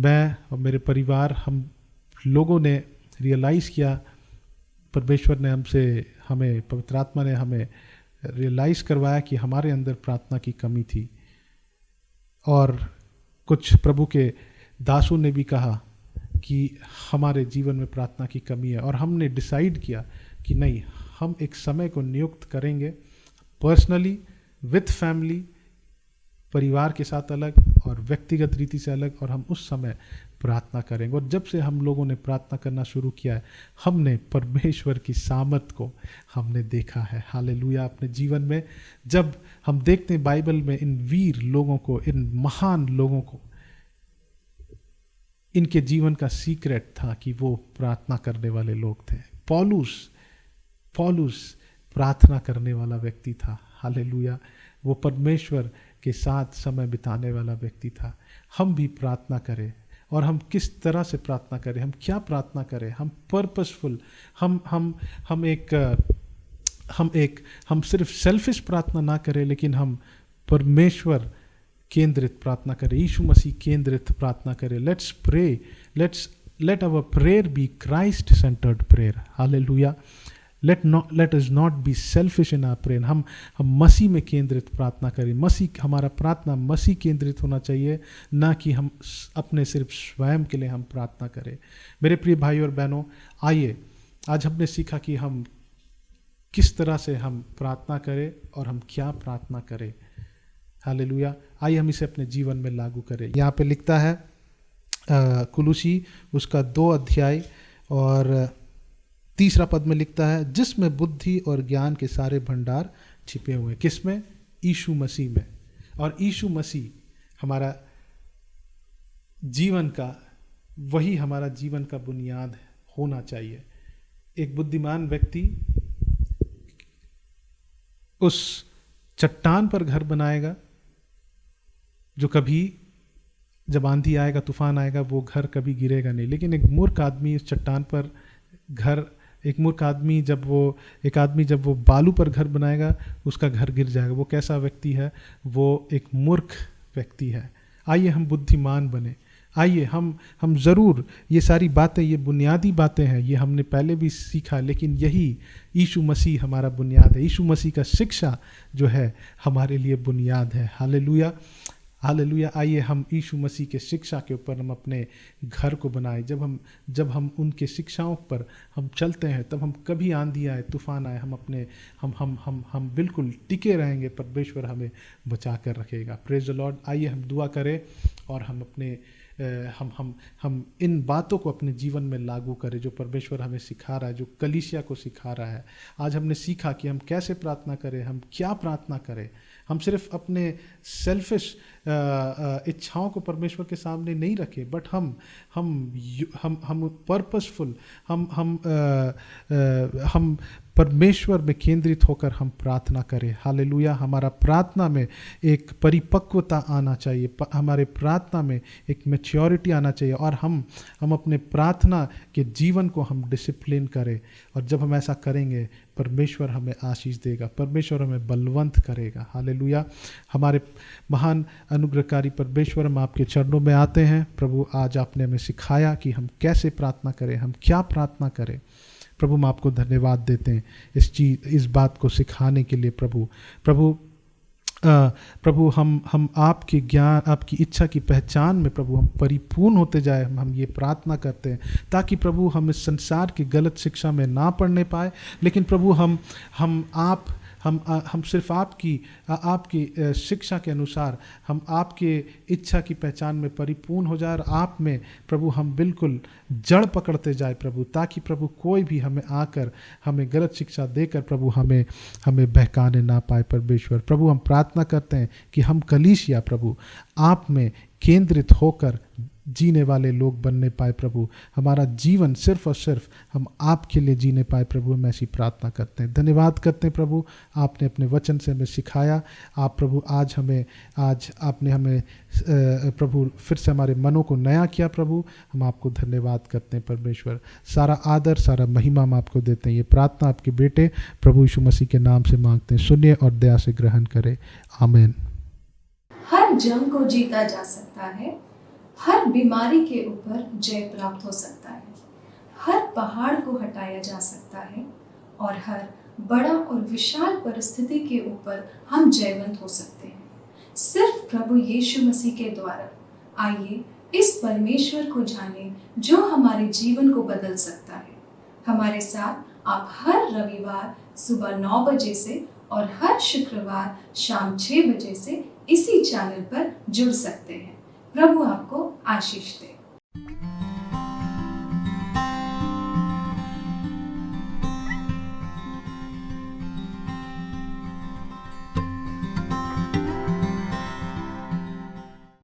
मैं और मेरे परिवार, हम लोगों ने रियलाइज़ किया, परमेश्वर ने हमें पवित्र आत्मा ने हमें रियलाइज़ करवाया कि हमारे अंदर प्रार्थना की कमी थी। और कुछ प्रभु के दासों ने भी कहा कि हमारे जीवन में प्रार्थना की कमी है, और हमने डिसाइड किया कि नहीं, हम एक समय को नियुक्त करेंगे, पर्सनली, विथ फैमिली, परिवार के साथ अलग और व्यक्तिगत रीति से अलग, और हम उस समय प्रार्थना करेंगे। और जब से हम लोगों ने प्रार्थना करना शुरू किया है, हमने परमेश्वर की सामर्थ को हमने देखा है। हालेलुया। अपने जीवन में जब हम देखते हैं बाइबल में इन वीर लोगों को, इन महान लोगों को, इनके जीवन का सीक्रेट था कि वो प्रार्थना करने वाले लोग थे। पौलुस प्रार्थना करने वाला व्यक्ति था। हालेलुया। वो परमेश्वर के साथ समय बिताने वाला व्यक्ति था। हम भी प्रार्थना करें, और हम किस तरह से प्रार्थना करें, हम क्या प्रार्थना करें, हम पर्पसफुल, हम सिर्फ सेल्फिश प्रार्थना ना करें, लेकिन हम परमेश्वर केंद्रित प्रार्थना करें, यीशु मसीह केंद्रित प्रार्थना करें। Let's pray, let our prayer be Christ centered prayer. Hallelujah. Let us not be selfish in our prayer. हम मसीह में केंद्रित प्रार्थना करें। हमारा प्रार्थना मसीह केंद्रित होना चाहिए, ना कि हम अपने सिर्फ स्वयं के लिए हम प्रार्थना करें। मेरे प्रिय भाई और बहनों, आइए, आज हमने सीखा कि हम किस तरह से हम प्रार्थना करें और हम क्या प्रार्थना करें। हालेलुया। आइए हम इसे अपने जीवन में लागू करें। यहाँ पे लिखता है कुलुसी उसका 2 अध्याय और 3 पद में लिखता है, जिसमें बुद्धि और ज्ञान के सारे भंडार छिपे हुए। किसमें? यीशु मसीह में। और यीशु मसीह हमारा जीवन का, वही हमारा जीवन का बुनियाद होना चाहिए। एक बुद्धिमान व्यक्ति उस चट्टान पर घर बनाएगा जो कभी, जब आंधी आएगा, तूफान आएगा, वो घर कभी गिरेगा नहीं। लेकिन एक मूर्ख आदमी उस चट्टान पर एक आदमी जब वो बालू पर घर बनाएगा, उसका घर गिर जाएगा। वो कैसा व्यक्ति है? वो एक मूर्ख व्यक्ति है। आइए हम बुद्धिमान बने, आइए हम ज़रूर ये सारी बातें, ये बुनियादी बातें हैं, ये हमने पहले भी सीखा, लेकिन यही यीशु मसीह हमारा बुनियाद है। यीशु मसीह का शिक्षा जो है हमारे लिए बुनियाद है। Hallelujah, hallelujah. आइए हम यीशु मसीह के शिक्षा के ऊपर हम अपने घर को बनाएं। जब हम उनके शिक्षाओं पर हम चलते हैं, तब हम कभी आंधी आए, तूफान आए, हम अपने हम बिल्कुल टिके रहेंगे। परमेश्वर हमें बचा कर रखेगा। Praise the Lord. आइए हम दुआ करें और हम अपने हम इन बातों को अपने जीवन में लागू करें जो परमेश्वर हमें सिखा रहा है, जो कलीसिया को सिखा रहा है। आज हमने सीखा कि हम कैसे प्रार्थना करें, हम क्या प्रार्थना करें। हम सिर्फ अपने सेल्फिश इच्छाओं को परमेश्वर के सामने नहीं रखें, बट हम पर्पसफुल, हम परमेश्वर में केंद्रित होकर हम प्रार्थना करें। हालेलुया। हमारा प्रार्थना में एक परिपक्वता आना चाहिए, हमारे प्रार्थना में एक मैच्योरिटी आना चाहिए, और हम अपने प्रार्थना के जीवन को हम डिसिप्लिन करें। और जब हम ऐसा करेंगे, परमेश्वर हमें आशीष देगा, परमेश्वर हमें बलवंत करेगा। हालेलुया। हमारे महान अनुग्रहकारी परमेश्वर, हम आपके चरणों में आते हैं। प्रभु, आज आपने हमें सिखाया कि हम कैसे प्रार्थना करें, हम क्या प्रार्थना करें। प्रभु, हम आपको धन्यवाद देते हैं इस बात को सिखाने के लिए। प्रभु हम आपके ज्ञान, आपकी इच्छा की पहचान में प्रभु हम परिपूर्ण होते जाए, हम ये प्रार्थना करते हैं, ताकि प्रभु हम इस संसार की गलत शिक्षा में ना पड़ने पाए, लेकिन प्रभु हम सिर्फ आपकी शिक्षा के अनुसार हम आपके इच्छा की पहचान में परिपूर्ण हो जाए, और आप में प्रभु हम बिल्कुल जड़ पकड़ते जाए प्रभु, ताकि प्रभु कोई भी हमें आकर हमें गलत शिक्षा देकर प्रभु हमें बहकाने ना पाए। परमेश्वर प्रभु, हम प्रार्थना करते हैं कि हम कलीसिया प्रभु आप में केंद्रित होकर जीने वाले लोग बनने पाए। प्रभु, हमारा जीवन सिर्फ और सिर्फ हम आपके लिए जीने पाए। प्रभु, हम ऐसी प्रार्थना करते हैं, धन्यवाद करते हैं। प्रभु, आपने अपने वचन से हमें सिखाया। आप प्रभु आज आपने हमें प्रभु फिर से हमारे मनों को नया किया। प्रभु, हम आपको धन्यवाद करते हैं। परमेश्वर, सारा आदर, सारा महिमा हम आपको देते हैं। ये प्रार्थना आपके बेटे प्रभु यीशु मसीह के नाम से मांगते हैं, सुनिए और दया से ग्रहण करें। आमीन। हर जंग को जीता जा सकता है, हर बीमारी के ऊपर जय प्राप्त हो सकता है, हर पहाड़ को हटाया जा सकता है, और हर बड़ा और विशाल परिस्थिति के ऊपर हम जयवंत हो सकते हैं, सिर्फ प्रभु यीशु मसीह के द्वारा। आइए इस परमेश्वर को जाने जो हमारे जीवन को बदल सकता है। हमारे साथ आप हर रविवार सुबह 9 बजे से और हर शुक्रवार शाम 6 बजे से इसी चैनल पर जुड़ सकते हैं। प्रभु आपको आशीष दे।